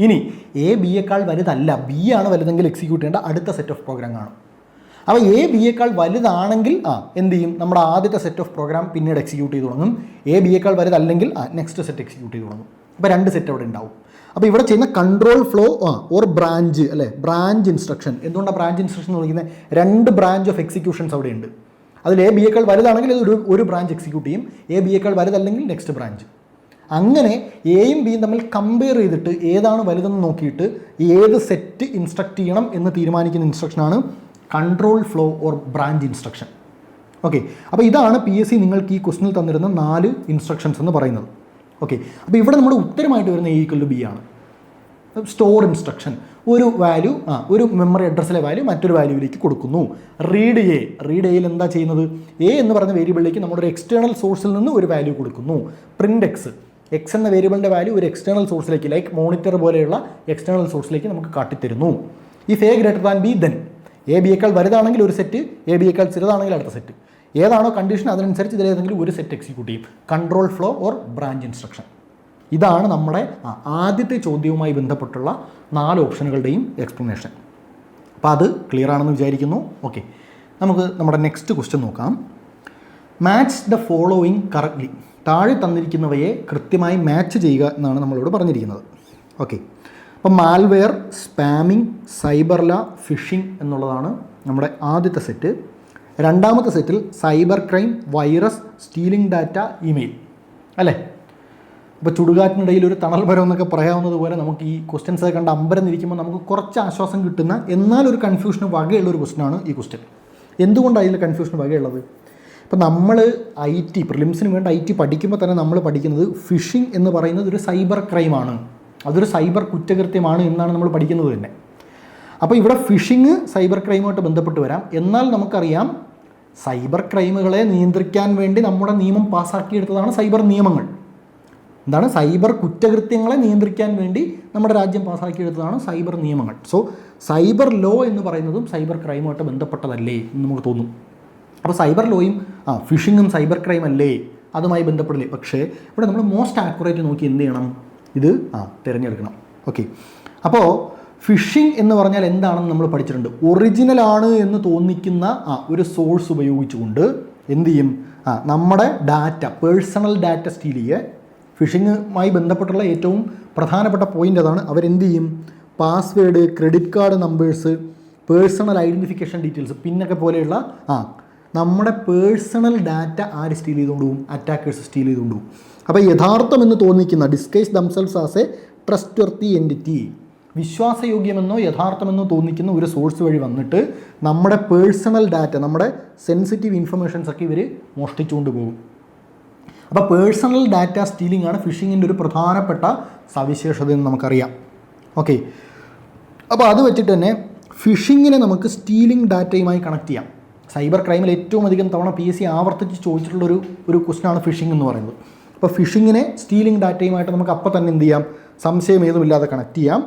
ഇനി എ ബിയേക്കാൾ വലുതല്ല, ബി ആണ് വലുതെങ്കിൽ എക്സിക്യൂട്ട് ചെയ്യേണ്ട അടുത്ത സെറ്റ് ഓഫ് പ്രോഗ്രാം കാണും. അപ്പോൾ എ ബിയേക്കാൾ വലുതാണെങ്കിൽ എന്ത് ചെയ്യും, നമ്മുടെ ആദ്യത്തെ സെറ്റ് ഓഫ് പ്രോഗ്രാം പിന്നീട് എക്സിക്യൂട്ട് ചെയ്ത് തുടങ്ങും. എ ബിയേക്കാൾ വലുതല്ലെങ്കിൽ നെക്സ്റ്റ് സെറ്റ് എക്സിക്യൂട്ട് ചെയ്ത് തുടങ്ങും. അപ്പോൾ രണ്ട് സെറ്റ് അവിടെ ഉണ്ടാവും. അപ്പോൾ ഇവിടെ ചെയ്യുന്ന കൺട്രോൾ ഫ്ലോ ഓർ ബ്രാഞ്ച് അല്ലേ, ബ്രാഞ്ച് ഇൻസ്ട്രക്ഷൻ. എന്തുകൊണ്ടാണ് ബ്രാഞ്ച് ഇൻസ്ട്രക്ഷൻ എന്ന് വിളിക്കുന്നത്? രണ്ട് ബ്രാഞ്ച് ഓഫ് എക്സിക്യൂഷൻസ് അവിടെ ഉണ്ട്. അതിൽ എ ബിയേക്കാൾ വലുതാണെങ്കിൽ ഒരു ബ്രാഞ്ച് എക്സിക്യൂട്ട് ചെയ്യും, എ ബിയേക്കാൾ വലുതല്ലെങ്കിൽ നെക്സ്റ്റ് ബ്രാഞ്ച്. അങ്ങനെ എയും ബിയും തമ്മിൽ കമ്പയർ ചെയ്തിട്ട് ഏതാണ് വലുതെന്ന് നോക്കിയിട്ട് ഏത് സെറ്റ് ഇൻസ്ട്രക്ട് ചെയ്യണം എന്ന് തീരുമാനിക്കുന്ന ഇൻസ്ട്രക്ഷനാണ് control flow or branch instruction. Okay, അപ്പോൾ ഇതാണ് PSC നിങ്ങൾക്ക് ഈ ക്വസ്റ്റിനിൽ തന്നിരുന്ന 4 ഇൻസ്ട്രക്ഷൻസ് എന്ന് പറയുന്നത്. ഓക്കെ, അപ്പോൾ ഇവിടെ നമ്മുടെ ഉത്തരമായിട്ട് വരുന്ന A=B ആണ്. സ്റ്റോർ ഇൻസ്ട്രക്ഷൻ, ഒരു വാല്യൂ ഒരു മെമ്മറി അഡ്രസ്സിലെ വാല്യൂ മറ്റൊരു വാല്യൂവിലേക്ക് കൊടുക്കുന്നു. റീഡ് എയിൽ എന്താ ചെയ്യുന്നത്, എ എന്ന് പറയുന്ന വേരിയബിളിലേക്ക് നമ്മുടെ ഒരു എക്സ്റ്റേണൽ സോഴ്സിൽ നിന്ന് ഒരു വാല്യൂ കൊടുക്കുന്നു. പ്രിൻ്റ് എക്സ് എന്ന വേരിയബിളിൻ്റെ വാല്യൂ ഒരു എക്സ്റ്റേണൽ സോഴ്സിലേക്ക് ലൈക്ക് മോണിറ്റർ പോലെയുള്ള എക്സ്റ്റേണൽ സോഴ്സിലേക്ക് നമുക്ക് കാട്ടിത്തരുന്നു. If A greater than B then, a ബിയേക്കാൾ വലുതാണെങ്കിൽ ഒരു സെറ്റ്, എ ബിയേക്കാൾ ചെറുതാണെങ്കിൽ അടുത്ത സെറ്റ്. ഏതാണോ കണ്ടീഷൻ അതിനനുസരിച്ച് ഇതിലേതെങ്കിലും ഒരു സെറ്റ് എക്സിക്യൂട്ട് ചെയ്യും. Control flow or branch instruction. ഇതാണ് നമ്മുടെ ആദ്യത്തെ ചോദ്യവുമായി ബന്ധപ്പെട്ടുള്ള 4 ഓപ്ഷനുകളുടെയും എക്സ്പ്ലനേഷൻ. അപ്പോൾ അത് ക്ലിയർ ആണെന്ന് വിചാരിക്കുന്നു. ഓക്കെ, നമുക്ക് നമ്മുടെ നെക്സ്റ്റ് ക്വസ്റ്റ്യൻ നോക്കാം. Match the following correctly. താഴെ തന്നിരിക്കുന്നവയെ കൃത്യമായി മാച്ച് ചെയ്യുക എന്നാണ് നമ്മളോട് പറഞ്ഞിരിക്കുന്നത്. ഓക്കെ, അപ്പോൾ മാൽവെയർ, സ്പാമിംഗ്, സൈബർല, ഫിഷിംഗ് എന്നുള്ളതാണ് നമ്മുടെ ആദ്യത്തെ സെറ്റ്. രണ്ടാമത്തെ സെറ്റിൽ cyber crime, virus, stealing data, email അല്ലേ. അപ്പോൾ ചുടുകാറ്റിനിടയിൽ ഒരു തണൽ മരം എന്നൊക്കെ പറയാവുന്നത് പോലെ നമുക്ക് ഈ ക്വസ്റ്റ്യൻസ് കണ്ട് അമ്പരന്നിരിക്കുമ്പോൾ നമുക്ക് കുറച്ച് ആശ്വാസം കിട്ടുന്ന എന്നാൽ ഒരു കൺഫ്യൂഷന് വകയുള്ളൊരു ക്വസ്റ്റ്യനാണ് ഈ ക്വസ്റ്റ്യൻ. എന്തുകൊണ്ടാണ് ഇതിൽ കൺഫ്യൂഷന് വകയുള്ളത്? ഇപ്പോൾ നമ്മൾ IT പ്രിലിംസിന് വേണ്ടി IT പഠിക്കുമ്പോൾ തന്നെ നമ്മൾ പഠിക്കുന്നത് ഫിഷിംഗ് എന്ന് പറയുന്നത് ഒരു സൈബർ ക്രൈമാണ്, അതൊരു സൈബർ കുറ്റകൃത്യമാണ് എന്നാണ് നമ്മൾ പഠിക്കുന്നത് തന്നെ. അപ്പോൾ ഇവിടെ ഫിഷിംഗ് സൈബർ ക്രൈമുമായിട്ട് ബന്ധപ്പെട്ട് വരാം. എന്നാൽ നമുക്കറിയാം സൈബർ ക്രൈമുകളെ നിയന്ത്രിക്കാൻ വേണ്ടി നമ്മുടെ നിയമം പാസ്സാക്കിയെടുത്തതാണ് സൈബർ നിയമങ്ങൾ. എന്താണ്, സൈബർ കുറ്റകൃത്യങ്ങളെ നിയന്ത്രിക്കാൻ വേണ്ടി നമ്മുടെ രാജ്യം പാസ്സാക്കിയെടുത്തതാണ് സൈബർ നിയമങ്ങൾ. സോ സൈബർ ലോ എന്ന് പറയുന്നതും സൈബർ ക്രൈമുമായിട്ട് ബന്ധപ്പെട്ടതല്ലേ എന്ന് നമുക്ക് തോന്നും. അപ്പോൾ സൈബർ ലോയും ഫിഷിങ്ങും സൈബർ ക്രൈം അല്ലേ, അതുമായി ബന്ധപ്പെടില്ലേ. പക്ഷേ ഇവിടെ നമ്മൾ മോസ്റ്റ് ആക്യുറേറ്റ് നോക്കി എന്ത് ചെയ്യണം, ഇത് തിരഞ്ഞെടുക്കണം. ഓക്കെ, അപ്പോൾ ഫിഷിംഗ് എന്ന് പറഞ്ഞാൽ എന്താണെന്ന് നമ്മൾ പഠിച്ചിട്ടുണ്ട്. ഒറിജിനലാണ് എന്ന് തോന്നിക്കുന്ന ഒരു സോഴ്സ് ഉപയോഗിച്ചുകൊണ്ട് എന്ത് ചെയ്യും, നമ്മുടെ ഡാറ്റ, പേഴ്സണൽ ഡാറ്റ സ്റ്റീൽ ചെയ്യുക. ഫിഷിങ്ങുമായി ബന്ധപ്പെട്ടുള്ള ഏറ്റവും പ്രധാനപ്പെട്ട പോയിൻ്റ് അതാണ്. അവരെന്ത് ചെയ്യും, password, credit card numbers, personal identification details, പിന്നൊക്കെ പോലെയുള്ള നമ്മുടെ പേഴ്സണൽ ഡാറ്റ ആര് സ്റ്റീൽ ചെയ്തുകൊണ്ട് പോകും, അറ്റാക്കേഴ്സ് സ്റ്റീൽ ചെയ്തുകൊണ്ട് പോകും. അപ്പോൾ യഥാർത്ഥമെന്ന് തോന്നിക്കുന്ന disguise themselves as a trustworthy entity, വിശ്വാസയോഗ്യമെന്നോ യഥാർത്ഥമെന്നോ തോന്നിക്കുന്ന ഒരു സോഴ്സ് വഴി വന്നിട്ട് നമ്മുടെ പേഴ്സണൽ ഡാറ്റ, നമ്മുടെ സെൻസിറ്റീവ് ഇൻഫർമേഷൻസ് ഒക്കെ ഇവർ മോഷ്ടിച്ചുകൊണ്ട് പോകും. അപ്പോൾ പേഴ്സണൽ ഡാറ്റ സ്റ്റീലിംഗ് ആണ് ഫിഷിങ്ങിൻ്റെ ഒരു പ്രധാനപ്പെട്ട സവിശേഷത എന്ന് നമുക്കറിയാം. ഓക്കെ, അപ്പോൾ അത് വെച്ചിട്ട് തന്നെ ഫിഷിങ്ങിനെ നമുക്ക് സ്റ്റീലിംഗ് ഡാറ്റയുമായി കണക്ട് ചെയ്യാം. സൈബർ ക്രൈമിൽ ഏറ്റവും അധികം തവണ PSC ആവർത്തിച്ച് ചോദിച്ചിട്ടുള്ളൊരു ക്വസ്റ്റ്യനാണ് ഫിഷിംഗ് എന്ന് പറയുന്നത്. അപ്പോൾ ഫിഷിങ്ങിനെ സ്റ്റീലിംഗ് ഡാറ്റയുമായിട്ട് നമുക്ക് അപ്പോൾ തന്നെ എന്ത് ചെയ്യാം, സംശയം ഏതുമില്ലാതെ കണക്ട് ചെയ്യാം.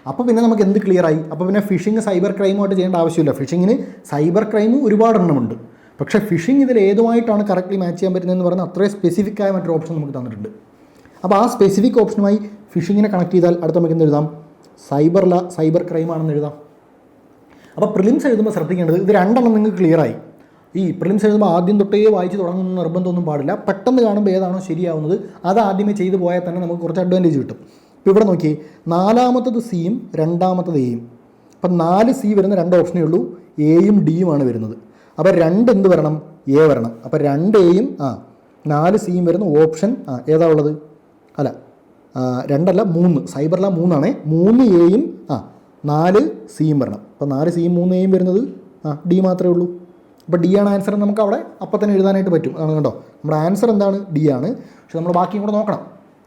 അപ്പോൾ പിന്നെ നമുക്ക് എന്ത് ക്ലിയർ ആയി, അപ്പോൾ പിന്നെ ഫിഷിംഗ് സൈബർ ക്രൈമുമായിട്ട് ചെയ്യേണ്ട ആവശ്യമില്ല. ഫിഷിങ്ങിന് സൈബർ ക്രൈമും ഒരുപാട് എണ്ണമുണ്ട്. പക്ഷേ ഫിഷിംഗ് ഇതിൽ ഏതുമായിട്ടാണ് കറക്റ്റ്ലി മാച്ച് ചെയ്യാൻ പറ്റുന്നതെന്ന് പറഞ്ഞാൽ അത്രയും സ്പെസിഫിക് ആയ മറ്റൊരു ഓപ്ഷൻ നമുക്ക് തന്നിട്ടുണ്ട്. അപ്പോൾ ആ സ്പെസിഫിക് ഓപ്ഷനുമായി ഫിഷിങ്ങിനെ കണക്ട് ചെയ്താൽ അടുത്ത നമുക്ക് എന്ത് എഴുതാം, സൈബർ ക്രൈമാണെന്ന് എഴുതാം. അപ്പോൾ പ്രിലിംസ് എഴുതുമ്പോൾ ശ്രദ്ധിക്കേണ്ടത് ഇത് രണ്ടെണ്ണം നിങ്ങൾക്ക് ക്ലിയറായി. ഈ പ്രിലിംസ് എഴുതുമ്പോൾ ആദ്യം തൊട്ടേ വായിച്ച് തുടങ്ങുന്ന നിർബന്ധമൊന്നും പാടില്ല. പെട്ടെന്ന് കാണുമ്പോൾ ഏതാണോ ശരിയാവുന്നത് അത് ആദ്യമേ ചെയ്തു പോയാൽ തന്നെ നമുക്ക് കുറച്ച് അഡ്വാൻറ്റേജ് കിട്ടും. ഇപ്പോൾ ഇവിടെ നോക്കി, നാലാമത്തത് സിയും രണ്ടാമത്തത് എയും. അപ്പം 4C വരുന്ന 2 ഓപ്ഷനേ ഉള്ളൂ, എയും ഡിയുമാണ് വരുന്നത്. അപ്പോൾ 2 എന്ത് വരണം, എ വരണം. അപ്പോൾ 2Aയും 4Cയും വരുന്ന ഓപ്ഷൻ ഏതാ ഉള്ളത്, അല്ല 2 അല്ല 3, സൈബറില 3 3Aയും 4Cയും വരണം. അപ്പോൾ 4Cയും 3Aയും വരുന്നത് ഡി മാത്രമേ ഉള്ളൂ. അപ്പോൾ ഡി ആണ് ആൻസർ നമുക്ക് അവിടെ അപ്പം തന്നെ എഴുതാനായിട്ട് പറ്റും. അതാണ് കണ്ടോ, നമ്മുടെ ആൻസർ എന്താണ്, ഡി ആണ്. പക്ഷെ നമ്മൾ ബാക്കിയും കൂടെ നോക്കണം.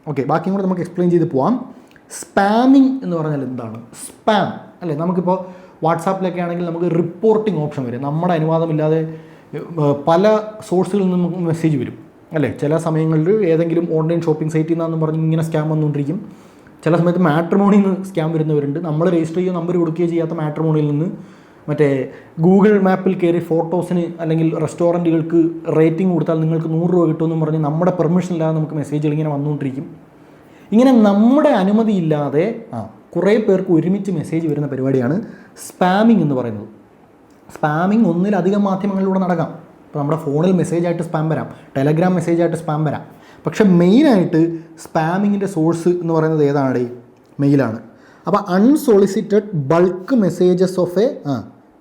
ഓക്കെ, ബാക്കിയും കൂടെ നമുക്ക് എക്സ്പ്ലെയിൻ ചെയ്ത് പോവാം. സ്പാമിങ് എന്ന് പറഞ്ഞാൽ എന്താണ്? സ്പാം അല്ലേ? നമുക്കിപ്പോൾ വാട്സാപ്പിലൊക്കെ ആണെങ്കിൽ നമുക്ക് റിപ്പോർട്ടിംഗ് ഓപ്ഷൻ വരും. നമ്മുടെ അനുവാദമില്ലാതെ പല സോഴ്സുകളിൽ നിന്ന് നമുക്ക് മെസ്സേജ് വരും അല്ലേ? ചില സമയങ്ങളിൽ ഏതെങ്കിലും ഓൺലൈൻ ഷോപ്പിംഗ് സൈറ്റിൽ നിന്നാണെന്ന് പറഞ്ഞ് ഇങ്ങനെ സ്കാം വന്നുകൊണ്ടിരിക്കും. ചില സമയത്ത് മാട്രിമോണിയിൽ നിന്ന് സ്കാം വരുന്നവരുണ്ട്. നമ്മൾ രജിസ്റ്റർ ചെയ്യുക നമ്പർ കൊടുക്കുകയോ ചെയ്യാത്ത മാട്രിമോണിയിൽ നിന്ന് മറ്റേ ഗൂഗിൾ മാപ്പിൽ കയറി ഫോട്ടോസിന് അല്ലെങ്കിൽ റെസ്റ്റോറൻറ്റുകൾക്ക് റേറ്റിംഗ് കൊടുത്താൽ നിങ്ങൾക്ക് 100 രൂപ കിട്ടുമെന്ന് പറഞ്ഞ് നമ്മുടെ പെർമിഷൻ ഇല്ലാതെ നമുക്ക് മെസ്സേജുകൾ ഇങ്ങനെ വന്നുകൊണ്ടിരിക്കും. ഇങ്ങനെ നമ്മുടെ അനുമതി ഇല്ലാതെ കുറേ പേർക്ക് ഒരുമിച്ച് മെസ്സേജ് വരുന്ന പരിപാടിയാണ് സ്പാമിംഗ് എന്ന് പറയുന്നത്. സ്പാമിംഗ് ഒന്നിലധികം മാധ്യമങ്ങളിലൂടെ നടക്കാം. ഇപ്പോൾ നമ്മുടെ ഫോണിൽ മെസ്സേജായിട്ട് സ്പാം വരാം, ടെലഗ്രാം മെസ്സേജായിട്ട് സ്പാം വരാം. പക്ഷേ മെയിനായിട്ട് സ്പാമിങ്ങിൻ്റെ സോഴ്സ് എന്ന് പറയുന്നത് ഏതാണ്? മെയിലാണ്. അപ്പോൾ unsolicited bulk messages of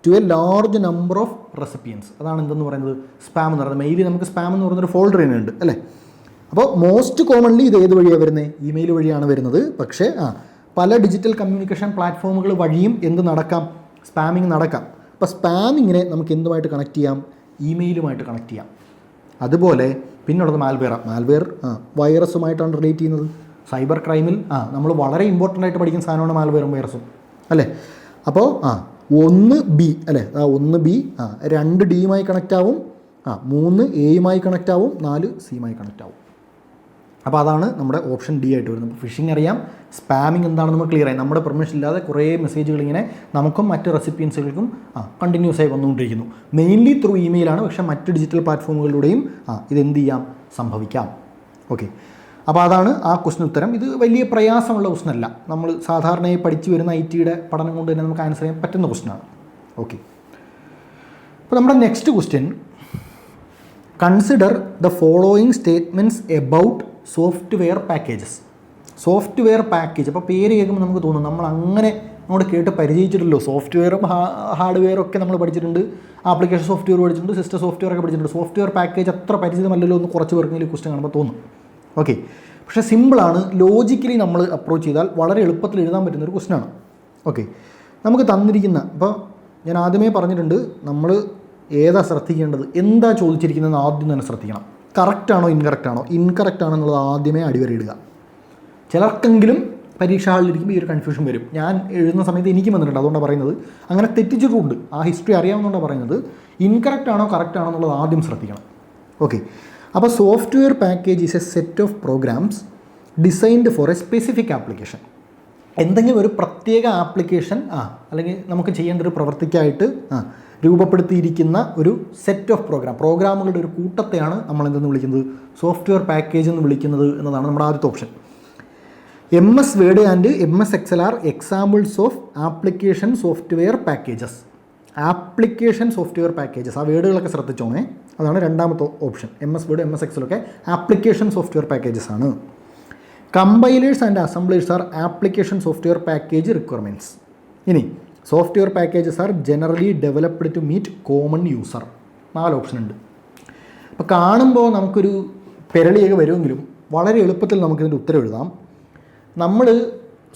two A large number of recipients, അതാണ് എന്തെന്ന് പറയുന്നത് സ്പാം എന്ന് പറയുന്നത്. മെയിൽ നമുക്ക് സ്പാം എന്ന് പറയുന്നൊരു ഫോൾഡർ തന്നെ ഉണ്ട് അല്ലേ? അപ്പോൾ മോസ്റ്റ് കോമൺലി ഇത് ഏത് വഴിയാണ് വരുന്നത്? ഇമെയിൽ വഴിയാണ് വരുന്നത്. പക്ഷേ പല ഡിജിറ്റൽ കമ്മ്യൂണിക്കേഷൻ പ്ലാറ്റ്ഫോമുകൾ വഴിയും എന്ത് നടക്കാം? സ്പാമിങ് നടക്കാം. അപ്പോൾ സ്പാമിങ്ങിനെ നമുക്ക് എന്തുമായിട്ട് കണക്ട് ചെയ്യാം? ഇമെയിലുമായിട്ട് കണക്ട് ചെയ്യാം. അതുപോലെ പിന്നുള്ളത് മാൽവെയർ വൈറസുമായിട്ടാണ് റിലേറ്റ് ചെയ്യുന്നത്. സൈബർ ക്രൈമിൽ നമ്മൾ വളരെ ഇമ്പോർട്ടൻ്റ് ആയിട്ട് പഠിക്കുന്ന സാധനമാണ് മാൽവെയറും വൈറസും അല്ലേ? അപ്പോൾ 1B അല്ലേ? 1B 2 ഡിയുമായി കണക്റ്റ് ആവും, 3 എയുമായി കണക്റ്റ് ആവും, 4 സിയുമായി കണക്റ്റ് ആവും. അപ്പോൾ അതാണ് നമ്മുടെ ഓപ്ഷൻ ഡി ആയിട്ട് വരുന്നത്. അപ്പോൾ ഫിഷിംഗ് അറിയാം, സ്പാമിംഗ് എന്താണെന്ന് നമുക്ക് ക്ലിയർ ആയി. നമ്മുടെ പെർമിഷൻ ഇല്ലാതെ കുറേ മെസ്സേജുകൾ ഇങ്ങനെ നമുക്കും മറ്റ് റെസിപ്പിയൻസുകൾക്കും കണ്ടിന്യൂസ് ആയി വന്നുകൊണ്ടിരിക്കുന്നു. മെയിൻലി ത്രൂ ഇമെയിലാണ്, പക്ഷേ മറ്റ് ഡിജിറ്റൽ പ്ലാറ്റ്ഫോമുകളിലൂടെയും ഇതെന്ത് ചെയ്യാം? സംഭവിക്കാം. ഓക്കെ, അപ്പോൾ അതാണ് ആ ക്വസ്റ്റിന് ഉത്തരം. ഇത് വലിയ പ്രയാസമുള്ള ക്വസ്റ്റനല്ല. നമ്മൾ സാധാരണയായി പഠിച്ചു വരുന്ന IT-യുടെ പഠനം കൊണ്ട് തന്നെ നമുക്ക് ആൻസർ ചെയ്യാൻ പറ്റുന്ന ക്വസ്റ്റനാണ്. ഓക്കെ, അപ്പോൾ നമ്മുടെ next question, consider the following statements about software packages. Software package, അപ്പോൾ പേര് കേൾക്കുമ്പോൾ നമുക്ക് തോന്നും നമ്മൾ അങ്ങനെ അങ്ങോട്ട് കേട്ട് പരിചയിച്ചിട്ടില്ലല്ലോ. സോഫ്റ്റ്വെയറും ഹാർഡ്വെയറും ഒക്കെ നമ്മൾ പഠിച്ചിട്ടുണ്ട്, ആപ്ലിക്കേഷൻ സോഫ്റ്റ്വെയർ പഠിച്ചിട്ടുണ്ട്, സിസ്റ്റം സോഫ്റ്റ്വെയർ ഒക്കെ പഠിച്ചിട്ടുണ്ട്. സോഫ്റ്റ്വെയർ പാക്കേജ് അത്ര പരിചിതമല്ലല്ലോ എന്ന് കുറച്ച് പേർക്ക് ഈ ക്വസ്റ്റ്യൻ കാണുമ്പോൾ തോന്നും. ഓക്കെ, പക്ഷേ സിമ്പിളാണ്. ലോജിക്കലി നമ്മൾ അപ്രോച്ച് ചെയ്താൽ വളരെ എളുപ്പത്തിൽ എഴുതാൻ പറ്റുന്നൊരു ക്വസ്റ്റ്യനാണ്. ഓക്കെ, നമുക്ക് തന്നിരിക്കുന്ന, ഇപ്പോൾ ഞാൻ ആദ്യമേ പറഞ്ഞിട്ടുണ്ട്, നമ്മൾ ഏതാ ശ്രദ്ധിക്കേണ്ടത്, എന്താ ചോദിച്ചിരിക്കുന്നതെന്ന് ആദ്യം തന്നെ ശ്രദ്ധിക്കണം. കറക്റ്റാണോ ഇൻകറക്റ്റാണോ? ഇൻകറക്റ്റ് ആണോ എന്നുള്ളത് ആദ്യമേ അടിവരയിടുക. ചിലർക്കെങ്കിലും പരീക്ഷാ ഹാളിലിരിക്കുമ്പോൾ ഈ ഒരു കൺഫ്യൂഷൻ വരും. ഞാൻ എഴുതുന്ന സമയത്ത് എനിക്ക് വന്നിട്ടുണ്ട്, അതുകൊണ്ടാണ് പറയുന്നത്. അങ്ങനെ തെറ്റിച്ചിട്ടുണ്ട്, ആ ഹിസ്റ്ററി അറിയാവുന്നതുകൊണ്ടാണ് പറയുന്നത്. ഇൻകറക്റ്റ് ആണോ കറക്റ്റ് ആണോ എന്നുള്ളത് ആദ്യം ശ്രദ്ധിക്കണം. ഓക്കെ, അപ്പോൾ software package is a set of programs designed for a specific application. എന്തെങ്കിലും ഒരു പ്രത്യേക ആപ്ലിക്കേഷൻ അല്ലെങ്കിൽ നമുക്ക് ചെയ്യേണ്ട ഒരു പ്രവൃത്തിക്കായിട്ട് രൂപപ്പെടുത്തിയിരിക്കുന്ന ഒരു സെറ്റ് ഓഫ് പ്രോഗ്രാമുകളുടെ ഒരു കൂട്ടത്തെയാണ് നമ്മൾ എന്തെന്ന് വിളിക്കുന്നത്? സോഫ്റ്റ്വെയർ പാക്കേജ് എന്ന് വിളിക്കുന്നത് എന്നതാണ് നമ്മുടെ ആദ്യത്തെ option. MS word and MS Excel are examples of application software packages. Application software packages, ആ വേർഡുകളൊക്കെ ശ്രദ്ധിച്ചോണേ. അതാണ് രണ്ടാമത്തെ option. MS word MS Excel ഒക്കെ ആപ്ലിക്കേഷൻ സോഫ്റ്റ്വെയർ പാക്കേജസ് ആണ്. Compilers and assemblers are application software package requirements. ഇനി software packages are generally developed to meet common user. 4 option ഉണ്ട്. അപ്പോൾ കാണുമ്പോൾ നമുക്കൊരു പെരളിയൊക്കെ വരുമെങ്കിലും വളരെ എളുപ്പത്തിൽ നമുക്കിതിൻ്റെ ഉത്തരം എഴുതാം. നമ്മൾ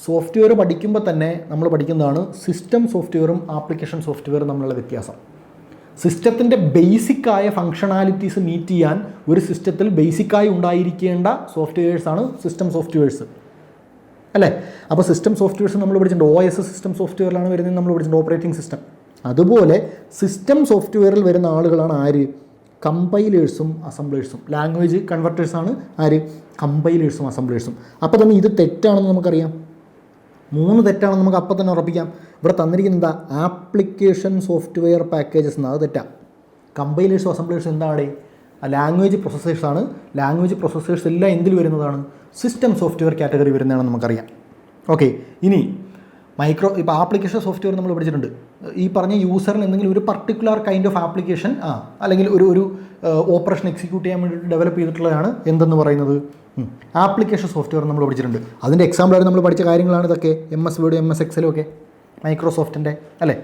സോഫ്റ്റ്വെയർ പഠിക്കുമ്പോൾ തന്നെ നമ്മൾ പഠിക്കുന്നതാണ് സിസ്റ്റം സോഫ്റ്റ്വെയറും ആപ്ലിക്കേഷൻ സോഫ്റ്റ്വെയറും തമ്മിലുള്ള വ്യത്യാസം. സിസ്റ്റത്തിൻ്റെ ബേസിക്കായ ഫങ്ഷണാലിറ്റീസ് മീറ്റ് ചെയ്യാൻ ഒരു സിസ്റ്റത്തിൽ ബേസിക്കായി ഉണ്ടായിരിക്കേണ്ട സോഫ്റ്റ്വെയർസാണ് സിസ്റ്റം സോഫ്റ്റ്വെയർസ് അല്ലേ? അപ്പോൾ സിസ്റ്റം സോഫ്റ്റ്വെയർസ് നമ്മൾ പഠിച്ചിട്ടുണ്ട്. OS സിസ്റ്റം സോഫ്റ്റ്വെയറിലാണ് വരുന്നത്, നമ്മൾ പഠിച്ചിട്ടുണ്ട് ഓപ്പറേറ്റിംഗ് സിസ്റ്റം. അതുപോലെ സിസ്റ്റം സോഫ്റ്റ്വെയറിൽ വരുന്ന ആളുകളാണ് ആര്? കമ്പൈലേഴ്സും അസംബ്ലേഴ്സും. ലാംഗ്വേജ് കൺവെർട്ടേഴ്സാണ് ആര്? കമ്പൈലേഴ്സും അസംബ്ലേഴ്സും. അപ്പോൾ തന്നെ ഇത് തെറ്റാണെന്ന് നമുക്കറിയാം. 3 തെറ്റാണെന്ന് നമുക്ക് അപ്പം തന്നെ ഉറപ്പിക്കാം. ഇവിടെ തന്നിരിക്കുന്നത് എന്താ? ആപ്ലിക്കേഷൻ സോഫ്റ്റ്വെയർ പാക്കേജസ് എന്നാണ്. അത് തെറ്റാണ്. കമ്പൈലേഴ്സും അസംബ്ലേഴ്സും എന്താണ്? ലാംഗ്വേജ് പ്രൊസസ്സേഴ്സാണ്. ലാംഗ്വേജ് പ്രൊസസ്സേഴ്സ് എല്ലാം എന്തിൽ വരുന്നതാണ്? സിസ്റ്റം സോഫ്റ്റ്വെയർ കാറ്റഗറി വരുന്നതാണെന്ന് നമുക്കറിയാം. ഓക്കെ, ഇനി ഇപ്പോൾ ആപ്ലിക്കേഷൻ സോഫ്റ്റ്വെയർ നമ്മൾ പഠിച്ചിട്ടുണ്ട്. ഈ പറഞ്ഞ യൂസറിന് എന്തെങ്കിലും ഒരു പർട്ടിക്കുലർ കൈൻഡ് ഓഫ് ആപ്ലിക്കേഷൻ അല്ലെങ്കിൽ ഒരു ഓപ്പറേഷൻ എക്സിക്യൂട്ട് ചെയ്യാൻ വേണ്ടി ഡെവലപ്പ് ചെയ്തിട്ടുള്ളതാണ് എന്തെന്ന് പറയുന്നത്? ആപ്ലിക്കേഷൻ സോഫ്റ്റ്വെയർ നമ്മൾ പഠിച്ചിട്ടുണ്ട്. അതിൻ്റെ എക്സാമ്പിളായിട്ട് നമ്മൾ പഠിച്ച കാര്യങ്ങളാണ് ഇതൊക്കെ. MS വേർഡ് MS Excel ഒക്കെ മൈക്രോസോഫ്റ്റിൻ്റെ അല്ലേ?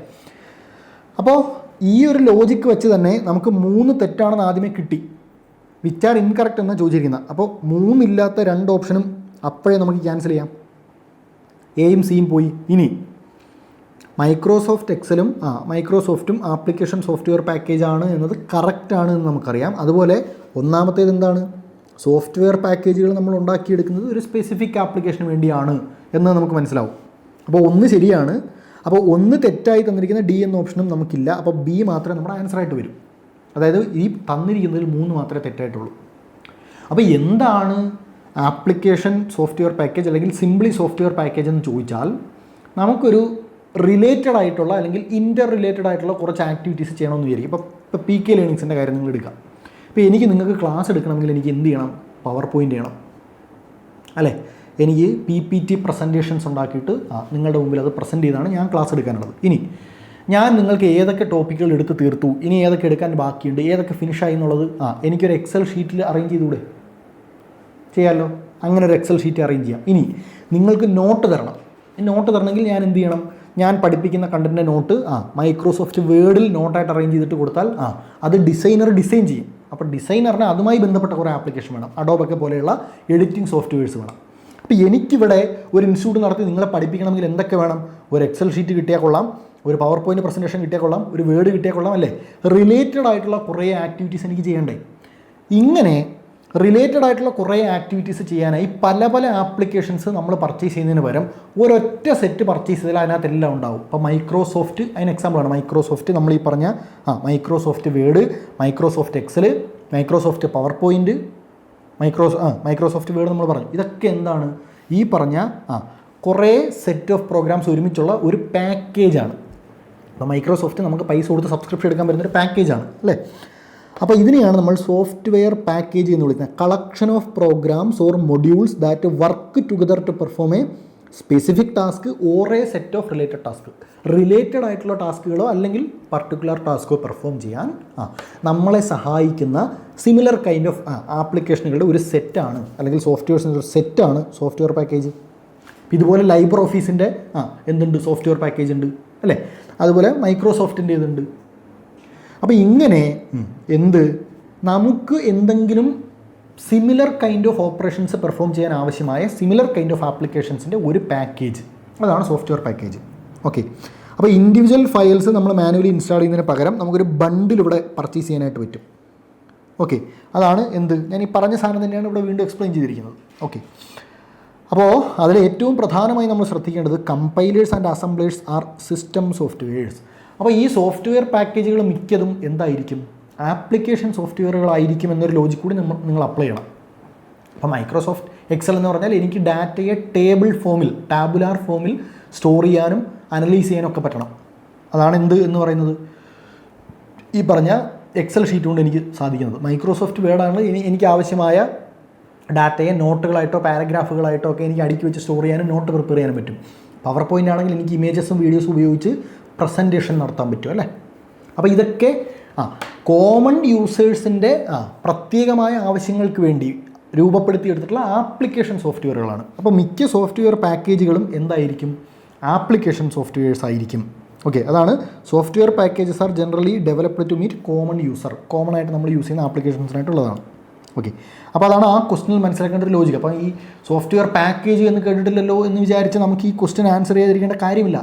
അപ്പോൾ ഈ ഒരു ലോജിക്ക് വെച്ച് തന്നെ നമുക്ക് 3 തെറ്റാണെന്ന് ആദ്യമേ കിട്ടി. വിച്ച് ആർ ഇൻകറക്റ്റ് എന്നാണ് ചോദിച്ചിരിക്കുന്നത്. അപ്പോൾ 3 ഇല്ലാത്ത 2 ഓപ്ഷനും അപ്പോഴേ നമുക്ക് ക്യാൻസൽ ചെയ്യാം. എയും സിയും പോയി. ഇനി മൈക്രോസോഫ്റ്റും ആപ്ലിക്കേഷൻ സോഫ്റ്റ്വെയർ പാക്കേജ് ആണ് എന്നത് കറക്റ്റാണ് എന്ന് നമുക്കറിയാം. അതുപോലെ ഒന്നാമത്തേത് എന്താണ്? സോഫ്റ്റ്വെയർ പാക്കേജുകൾ നമ്മൾ ഉണ്ടാക്കിയെടുക്കുന്നത് ഒരു സ്പെസിഫിക് ആപ്ലിക്കേഷന് വേണ്ടിയാണ് എന്ന് നമുക്ക് മനസ്സിലാവും. അപ്പോൾ ഒന്ന് ശരിയാണ്. അപ്പോൾ ഒന്ന് തെറ്റായി തന്നിരിക്കുന്ന ഡി എന്ന ഓപ്ഷനും നമുക്കില്ല. അപ്പോൾ ബി മാത്രമേ നമ്മുടെ ആൻസറായിട്ട് വരും. അതായത് ഈ തന്നിരിക്കുന്നതിൽ 3 മാത്രമേ തെറ്റായിട്ടുള്ളൂ. അപ്പോൾ എന്താണ് ആപ്ലിക്കേഷൻ സോഫ്റ്റ്വെയർ പാക്കേജ് അല്ലെങ്കിൽ സിംപ്ലി സോഫ്റ്റ്വെയർ പാക്കേജ് എന്ന് ചോദിച്ചാൽ, നമുക്കൊരു റിലേറ്റഡ് ആയിട്ടുള്ള അല്ലെങ്കിൽ ഇൻ്റർ റിലേറ്റഡ് ആയിട്ടുള്ള കുറച്ച് ആക്ടിവിറ്റീസ് ചെയ്യണമെന്ന് വിചാരിക്കും. ഇപ്പോൾ PK ലേണിങ്സിൻ്റെ കാര്യം നിങ്ങൾ എടുക്കാം. ഇപ്പോൾ നിങ്ങൾക്ക് ക്ലാസ് എടുക്കണമെങ്കിൽ എനിക്ക് എന്ത് ചെയ്യണം? പവർ പോയിൻ്റ് ചെയ്യണം അല്ലേ? എനിക്ക് PPT പ്രസൻറ്റേഷൻസ് ഉണ്ടാക്കിയിട്ട് നിങ്ങളുടെ മുമ്പിൽ അത് പ്രസൻറ്റ് ചെയ്താണ് ഞാൻ ക്ലാസ് എടുക്കാനുള്ളത്. ഇനി ഞാൻ നിങ്ങൾക്ക് ഏതൊക്കെ ടോപ്പിക്കുകൾ എടുത്ത് തീർത്തു, ഇനി ഏതൊക്കെ എടുക്കാൻ ബാക്കിയുണ്ട്, ഏതൊക്കെ ഫിനിഷായി എന്നുള്ളത് എനിക്കൊരു എക്സൽ ഷീറ്റിൽ അറേഞ്ച് ചെയ്തുകൂടെ? ചെയ്യാമല്ലോ. അങ്ങനെ ഒരു എക്സൽ ഷീറ്റ് അറേഞ്ച് ചെയ്യാം. ഇനി നിങ്ങൾക്ക് നോട്ട് തരണം. നോട്ട് തരണമെങ്കിൽ ഞാൻ എന്ത് ചെയ്യണം? ഞാൻ പഠിപ്പിക്കുന്ന കണ്ടൻറ്റിൻ്റെ നോട്ട് മൈക്രോസോഫ്റ്റ് വേർഡിൽ നോട്ടായിട്ട് അറേഞ്ച് ചെയ്തിട്ട് കൊടുത്താൽ അത് ഡിസൈനർ ഡിസൈൻ ചെയ്യും. അപ്പോൾ ഡിസൈനറിന് അതുമായി ബന്ധപ്പെട്ട കുറേ ആപ്ലിക്കേഷൻ വേണം. അഡോബൊക്കെ പോലെയുള്ള എഡിറ്റിംഗ് സോഫ്റ്റ്വെയർസ് വേണം. അപ്പോൾ എനിക്കിവിടെ ഒരു ഇൻസ്റ്റിറ്റ്യൂട്ട് നടത്തി നിങ്ങളെ പഠിപ്പിക്കണമെങ്കിൽ എന്തൊക്കെ വേണം? ഒരു എക്സൽ ഷീറ്റ് കിട്ടിയാൽ കൊള്ളാം, ഒരു പവർ പോയിൻ്റ് പ്രസൻറ്റേഷൻ കിട്ടിയാൽ കൊള്ളാം, ഒരു വേർഡ് കിട്ടിയാൽ കൊള്ളാം അല്ലേ? റിലേറ്റഡ് ആയിട്ടുള്ള കുറേ ആക്ടിവിറ്റീസ് എനിക്ക് ചെയ്യണ്ടേ? ഇങ്ങനെ റിലേറ്റഡ് ആയിട്ടുള്ള കുറേ ആക്ടിവിറ്റീസ് ചെയ്യാനായി പല പല ആപ്ലിക്കേഷൻസ് നമ്മൾ പർച്ചേസ് ചെയ്യുന്നതിന് പകരം ഒരൊറ്റ സെറ്റ് പർച്ചേസ് ചെയ്താൽ അതിനകത്ത് എല്ലാം ഉണ്ടാവും. ഇപ്പോൾ മൈക്രോസോഫ്റ്റ് അതിന് എക്സാമ്പിളാണ്. മൈക്രോസോഫ്റ്റ് നമ്മൾ ഈ പറഞ്ഞ Microsoft Word, Microsoft Excel, Microsoft PowerPoint, Microsoft Word നമ്മൾ പറഞ്ഞു. ഇതൊക്കെ എന്താണ്? ഈ പറഞ്ഞ കുറേ സെറ്റ് ഓഫ് പ്രോഗ്രാംസ് ഒരുമിച്ചുള്ള ഒരു പാക്കേജാണ്. അപ്പോൾ മൈക്രോസോഫ്റ്റ് നമുക്ക് പൈസ കൊടുത്ത് സബ്സ്ക്രിപ്ഷൻ എടുക്കാൻ പറ്റുന്നൊരു പാക്കേജാണ് അല്ലേ? അപ്പോൾ ഇതിനെയാണ് നമ്മൾ സോഫ്റ്റ്വെയർ പാക്കേജ് എന്ന് വിളിക്കുന്നത്. Collection of programs or modules that work together to perform a specific task or a set of related task. Related ആയിട്ടുള്ള ടാസ്കുകളോ അല്ലെങ്കിൽ പർട്ടിക്കുലർ ടാസ്കോ പെർഫോം ചെയ്യാൻ നമ്മളെ സഹായിക്കുന്ന സിമിലർ കൈൻഡ് ഓഫ് ആപ്ലിക്കേഷനുകളുടെ ഒരു സെറ്റാണ് അല്ലെങ്കിൽ സോഫ്റ്റ്വെയർസിൻ്റെ ഒരു സെറ്റാണ് സോഫ്റ്റ്വെയർ പാക്കേജ്. ഇതുപോലെ ലൈബ്രറി ഓഫീസിൻ്റെ എന്തുണ്ട്? സോഫ്റ്റ്വെയർ പാക്കേജ് ഉണ്ട് അല്ലേ? അതുപോലെ മൈക്രോസോഫ്റ്റിൻ്റെ ഇതുണ്ട്. അപ്പോൾ ഇങ്ങനെ നമുക്ക് എന്തെങ്കിലും similar kind of operations perform ചെയ്യാൻ ആവശ്യമായ സിമിലർ കൈൻഡ് ഓഫ് ആപ്ലിക്കേഷൻസിൻ്റെ ഒരു പാക്കേജ്, അതാണ് സോഫ്റ്റ്വെയർ പാക്കേജ്. ഓക്കെ. അപ്പോൾ ഇൻഡിവിജ്വൽ ഫയൽസ് നമ്മൾ മാനുവലി ഇൻസ്റ്റാൾ ചെയ്യുന്നതിന് പകരം നമുക്കൊരു ബണ്ടിൽ ഇവിടെ പർച്ചേസ് ചെയ്യാനായിട്ട് പറ്റും. ഓക്കെ. അതാണ് ഞാൻ ഈ പറഞ്ഞ സാധനം തന്നെയാണ് ഇവിടെ വീണ്ടും എക്സ്പ്ലെയിൻ ചെയ്തിരിക്കുന്നത്. ഓക്കെ. അപ്പോൾ അതിൽ ഏറ്റവും പ്രധാനമായി നമ്മൾ ശ്രദ്ധിക്കേണ്ടത് compilers and assemblers are system softwares. അപ്പോൾ ഈ സോഫ്റ്റ്വെയർ പാക്കേജുകൾ മിക്കതും എന്തായിരിക്കും? ആപ്ലിക്കേഷൻ സോഫ്റ്റ്വെയറുകളായിരിക്കും എന്നൊരു ലോജിക് കൂടി നിങ്ങൾ അപ്ലൈ ചെയ്യണം. അപ്പോൾ മൈക്രോസോഫ്റ്റ് എക്സൽ എന്ന് പറഞ്ഞാൽ എനിക്ക് ഡാറ്റയെ ടാബുലാർ ഫോമിൽ സ്റ്റോർ ചെയ്യാനും അനലൈസ് ചെയ്യാനും ഒക്കെ പറ്റണം. അതാണ് എന്ന് പറയുന്നത് ഈ പറഞ്ഞ എക്സൽ ഷീറ്റ് കൊണ്ട് എനിക്ക് സാധിക്കുന്നത്. മൈക്രോസോഫ്റ്റ് വേർഡാണ് എനിക്ക് ആവശ്യമായ ഡാറ്റയെ നോട്ടുകളായിട്ടോ പാരഗ്രാഫുകളായിട്ടോ ഒക്കെ എനിക്ക് അടുക്കി വെച്ച് സ്റ്റോർ ചെയ്യാനും നോട്ട് പ്രിപ്പയർ ചെയ്യാനും പറ്റും. പവർ പോയിൻ്റ് ആണെങ്കിൽ എനിക്ക് ഇമേജസും വീഡിയോസും ഉപയോഗിച്ച് പ്രസൻറ്റേഷൻ നടത്താൻ പറ്റും അല്ലേ? അപ്പോൾ ഇതൊക്കെ കോമൺ യൂസേഴ്സിൻ്റെ പ്രത്യേകമായ ആവശ്യങ്ങൾക്ക് വേണ്ടി രൂപപ്പെടുത്തിയെടുത്തിട്ടുള്ള ആപ്ലിക്കേഷൻ സോഫ്റ്റ്വെയറുകളാണ്. അപ്പോൾ മിക്ക സോഫ്റ്റ്വെയർ പാക്കേജുകളും എന്തായിരിക്കും? ആപ്ലിക്കേഷൻ സോഫ്റ്റ്വെയർസ് ആയിരിക്കും. ഓക്കെ. അതാണ് software packages are generally developed to meet common user. Common ആയിട്ട് നമ്മൾ യൂസ് ചെയ്യുന്ന ആപ്ലിക്കേഷൻസിനായിട്ടുള്ളതാണ്. ഓക്കെ. അപ്പോൾ അതാണ് ആ ക്വസ്റ്റിനിൽ മനസ്സിലാക്കേണ്ട ഒരു ലോജിക്ക്. അപ്പോൾ ഈ സോഫ്റ്റ്വെയർ പാക്കേജ് എന്ന് കേട്ടിട്ടില്ലല്ലോ എന്ന് വിചാരിച്ച് നമുക്ക് ഈ ക്വസ്റ്റ്യൻ ആൻസർ ചെയ്തിരിക്കേണ്ട കാര്യമില്ല.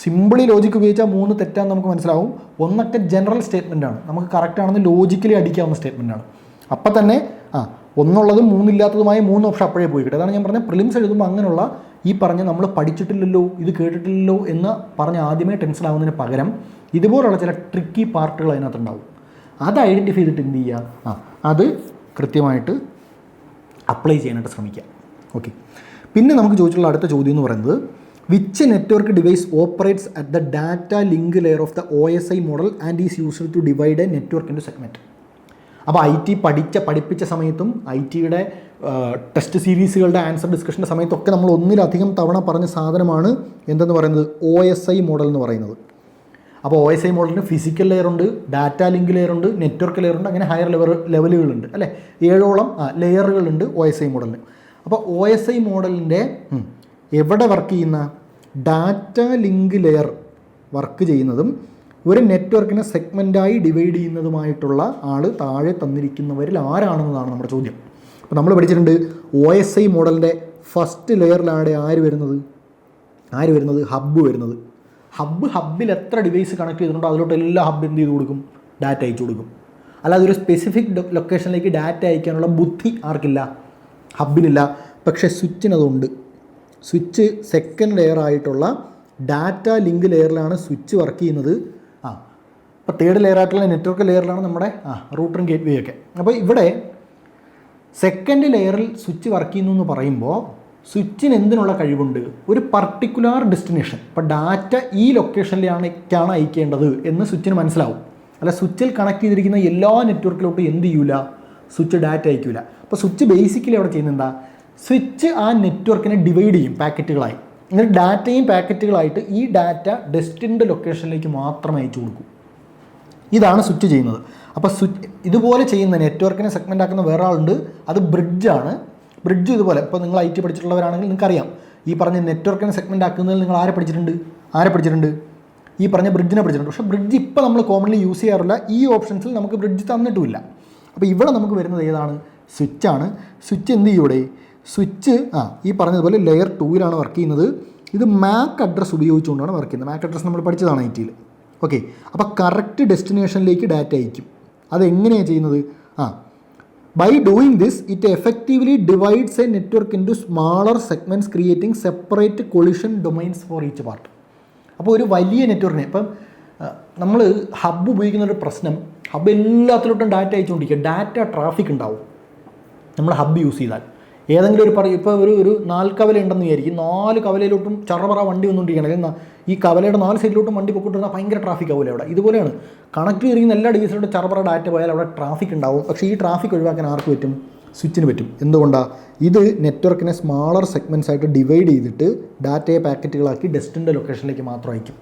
സിമ്പിളി ലോജിക്ക് ഉപയോഗിച്ചാൽ 3 തെറ്റാന്ന് നമുക്ക് മനസ്സിലാവും. ഒന്നൊക്കെ ജനറൽ സ്റ്റേറ്റ്മെൻറ്റാണ്, നമുക്ക് കറക്റ്റ് ആണെന്ന് ലോജിക്കലി അടിക്കാവുന്ന സ്റ്റേറ്റ്മെൻറ്റാണ്. അപ്പം തന്നെ ഒന്നുള്ളതും 3 ഇല്ലാത്തതുമായ 3 ഓപ്ഷൻ അപ്പോഴേ പോയി കിട്ടും. അതാണ് ഞാൻ പറഞ്ഞ പ്രിലിംസ് എഴുതുമ്പോൾ അങ്ങനെയുള്ള ഈ പറഞ്ഞ നമ്മൾ പഠിച്ചിട്ടില്ലല്ലോ, ഇത് കേട്ടിട്ടില്ലല്ലോ എന്ന് പറഞ്ഞ് ആദ്യമേ ടെൻഷൻ ആവുന്നതിന് പകരം ഇതുപോലുള്ള ചില ട്രിക്കി പാർട്ടുകൾ അതിനകത്തുണ്ടാവും. അത് ഐഡൻറ്റിഫൈ ചെയ്തിട്ട് എന്ത് ചെയ്യുക? അത് കൃത്യമായിട്ട് അപ്ലൈ ചെയ്യാനായിട്ട് ശ്രമിക്കുക. ഓക്കെ. പിന്നെ നമുക്ക് ചോദിച്ചിട്ടുള്ള അടുത്ത ചോദ്യം എന്ന് പറയുന്നത്, which network device operates at the data link layer of the OSI model and is used to divide a network into segment. അപ്പോൾ IT പഠിപ്പിച്ച സമയത്തും ITയുടെ ടെസ്റ്റ് സീരീസുകളുടെ ആൻസർ ഡിസ്കഷൻ്റെ സമയത്തൊക്കെ നമ്മൾ ഒന്നിലധികം തവണ പറഞ്ഞ സാധനമാണ് എന്തെന്ന് പറയുന്നത്? OSI മോഡൽ എന്ന് പറയുന്നത്. അപ്പോൾ OSI മോഡലിന് ഫിസിക്കൽ ലെയർ ഉണ്ട്, ഡാറ്റ ലിങ്ക് ലെയർ ഉണ്ട്, നെറ്റ്വർക്ക് ലെയർ ഉണ്ട്, അങ്ങനെ ഹയർ ലെവലുകളുണ്ട് അല്ലേ? 7ഓളം ലെയറുകളുണ്ട് OSI മോഡലിന്. അപ്പോൾ OSI മോഡലിൻ്റെ എവിടെ വർക്ക് ചെയ്യുന്ന ഡാറ്റ ലിങ്ക് ലെയർ വർക്ക് ചെയ്യുന്നതും ഒരു നെറ്റ്വർക്കിനെ സെഗ്മെൻറ്റായി ഡിവൈഡ് ചെയ്യുന്നതുമായിട്ടുള്ള ആൾ താഴെ തന്നിരിക്കുന്നവരിൽ ആരാണെന്നതാണ് നമ്മുടെ ചോദ്യം. അപ്പോൾ നമ്മൾ പഠിച്ചിട്ടുണ്ട് OSI മോഡലിൻ്റെ ഫസ്റ്റ് ലെയറിലാണ് ആര് വരുന്നത്? ഹബ്ബ് വരുന്നത്. ഹബ്ബിൽ എത്ര ഡിവൈസ് കണക്ട് ചെയ്തിട്ടുണ്ടോ അതിലോട്ട് എല്ലാ ഹബ്ബ് എന്ത് ചെയ്ത് കൊടുക്കും? ഡാറ്റ അയച്ചു കൊടുക്കും. അല്ലാതെ ഒരു സ്പെസിഫിക് ലൊക്കേഷനിലേക്ക് ഡാറ്റ അയക്കാനുള്ള ബുദ്ധി ആർക്കില്ല? ഹബിനില്ല. പക്ഷേ സ്വിച്ചിനതുണ്ട്. സ്വിച്ച് സെക്കൻഡ് ലെയർ ആയിട്ടുള്ള ഡാറ്റ ലിങ്ക് ലെയറിലാണ് സ്വിച്ച് വർക്ക് ചെയ്യുന്നത്. അപ്പോൾ തേർഡ് ലെയർ ആയിട്ടുള്ള നെറ്റ്വർക്ക് ലെയറിലാണ് നമ്മുടെ റൂട്ടറും ഗേറ്റ് വേ ഒക്കെ. അപ്പോൾ ഇവിടെ സെക്കൻഡ് ലെയറിൽ സ്വിച്ച് വർക്ക് ചെയ്യുന്നു എന്ന് പറയുമ്പോൾ സ്വിച്ചിന് എന്തിനുള്ള കഴിവുണ്ട്? ഒരു പർട്ടിക്കുലർ ഡെസ്റ്റിനേഷൻ, ഇപ്പോൾ ഡാറ്റ ഈ ലൊക്കേഷനിലേക്കാണ് അയക്കേണ്ടത് എന്ന് സ്വിച്ചിന് മനസ്സിലാവും. അല്ല സ്വിച്ചിൽ കണക്ട് ചെയ്തിരിക്കുന്ന എല്ലാ നെറ്റ്വർക്കിലോട്ടും എന്ത് ചെയ്യൂല? സ്വിച്ച് ഡാറ്റ അയക്കില്ല. അപ്പോൾ സ്വിച്ച് ബേസിക്കലി അവിടെ ചെയ്യുന്നത് എന്താ? സ്വിച്ച് ആ നെറ്റ്വർക്കിനെ ഡിവൈഡ് ചെയ്യും പാക്കറ്റുകളായി. എന്നിട്ട് ഡാറ്റയും പാക്കറ്റുകളായിട്ട് ഈ ഡാറ്റ ഡെസ്റ്റിൻഡ് ലൊക്കേഷനിലേക്ക് മാത്രം അയച്ചു കൊടുക്കും. ഇതാണ് സ്വിച്ച് ചെയ്യുന്നത്. അപ്പോൾ സ്വിച്ച് ഇതുപോലെ ചെയ്യുന്ന നെറ്റ്വർക്കിനെ സെഗ്മെൻ്റ് ആക്കുന്ന വേറെ ആളുണ്ട്, അത് ബ്രിഡ്ജാണ്. ബ്രിഡ്ജ് ഇതുപോലെ, ഇപ്പോൾ നിങ്ങൾ IT പഠിച്ചിട്ടുള്ളവരാണെങ്കിൽ നിങ്ങൾക്കറിയാം ഈ പറഞ്ഞ നെറ്റ്വർക്കിനെ സെഗ്മെൻ്റ് ആക്കുന്നതിൽ നിങ്ങൾ ആരെ പഠിച്ചിട്ടുണ്ട്? ഈ പറഞ്ഞ ബ്രിഡ്ജിനെ പഠിച്ചിട്ടുണ്ട്. പക്ഷേ ബ്രിഡ്ജ് ഇപ്പോൾ നമ്മൾ കോമൺലി യൂസ് ചെയ്യാറില്ല. ഈ ഓപ്ഷൻസിൽ നമുക്ക് ബ്രിഡ്ജ് തന്നിട്ടുമില്ല. അപ്പോൾ ഇവിടെ നമുക്ക് വരുന്നത് ഏതാണ്? സ്വിച്ചാണ്. സ്വിച്ച് എന്ത് ചെയ്യും ഇവിടെ? സ്വിച്ച് ഈ പറഞ്ഞതുപോലെ ലെയർ 2ലാണ് വർക്ക് ചെയ്യുന്നത്. ഇത് MAC അഡ്രസ്സ് ഉപയോഗിച്ചുകൊണ്ടാണ് വർക്ക് ചെയ്യുന്നത്. MAC അഡ്രസ്സ് നമ്മൾ പഠിച്ചതാണ് IT-യിൽ. ഓക്കെ. അപ്പോൾ കറക്റ്റ് ഡെസ്റ്റിനേഷനിലേക്ക് ഡാറ്റ അയക്കും. അതെങ്ങനെയാണ് ചെയ്യുന്നത്? By doing this it effectively divides a network into smaller segments creating separate collision domains for each part. അപ്പോൾ ഒരു വലിയ നെറ്റ്വർക്കിനെ ഇപ്പം നമ്മൾ ഹബ്ബ് ഉപയോഗിക്കുന്ന ഒരു പ്രശ്നം, ഹബ്ബ് എല്ലാത്തിലോട്ടും ഡാറ്റ അയച്ചുകൊണ്ടിരിക്കുക, ഡാറ്റ ട്രാഫിക് ഉണ്ടാവും നമ്മൾ ഹബ്ബ് യൂസ് ചെയ്താൽ. ഏതെങ്കിലും ഒരു ഇപ്പോൾ ഒരു 4 കവല ഉണ്ടെന്ന് വിചാരിക്കും, 4 കവലയിലോട്ടും ചറപറ വണ്ടി വന്നുകൊണ്ടിരിക്കുകയാണ്. ഈ കവലയുടെ 4 സൈഡിലോട്ടും വണ്ടി പൊക്കിട്ടിരുന്നാൽ ഭയങ്കര ട്രാഫിക് ആവില്ല അവിടെ. ഇതുപോലെയാണ് കണക്ട് ചെയ്തിരിക്കുന്ന എല്ലാ ഡിവൈസിലോട്ടും ചറപറ ഡാറ്റ പോയാൽ അവിടെ ട്രാഫിക് ഉണ്ടാവും. പക്ഷേ ഈ ട്രാഫിക് ഒഴിവാക്കാൻ ആർക്ക് പറ്റും? സ്വിച്ചിന് പറ്റും. എന്തുകൊണ്ടാണ്? ഇത് നെറ്റ്വർക്കിനെ സ്മാളർ സെഗ്മെൻറ്റ്സ് ആയിട്ട് ഡിവൈഡ് ചെയ്തിട്ട് ഡാറ്റയെ പാക്കറ്റുകളാക്കി ഡെസ്റ്റിൻ്റെ ലൊക്കേഷനിലേക്ക് മാത്രം അയക്കും.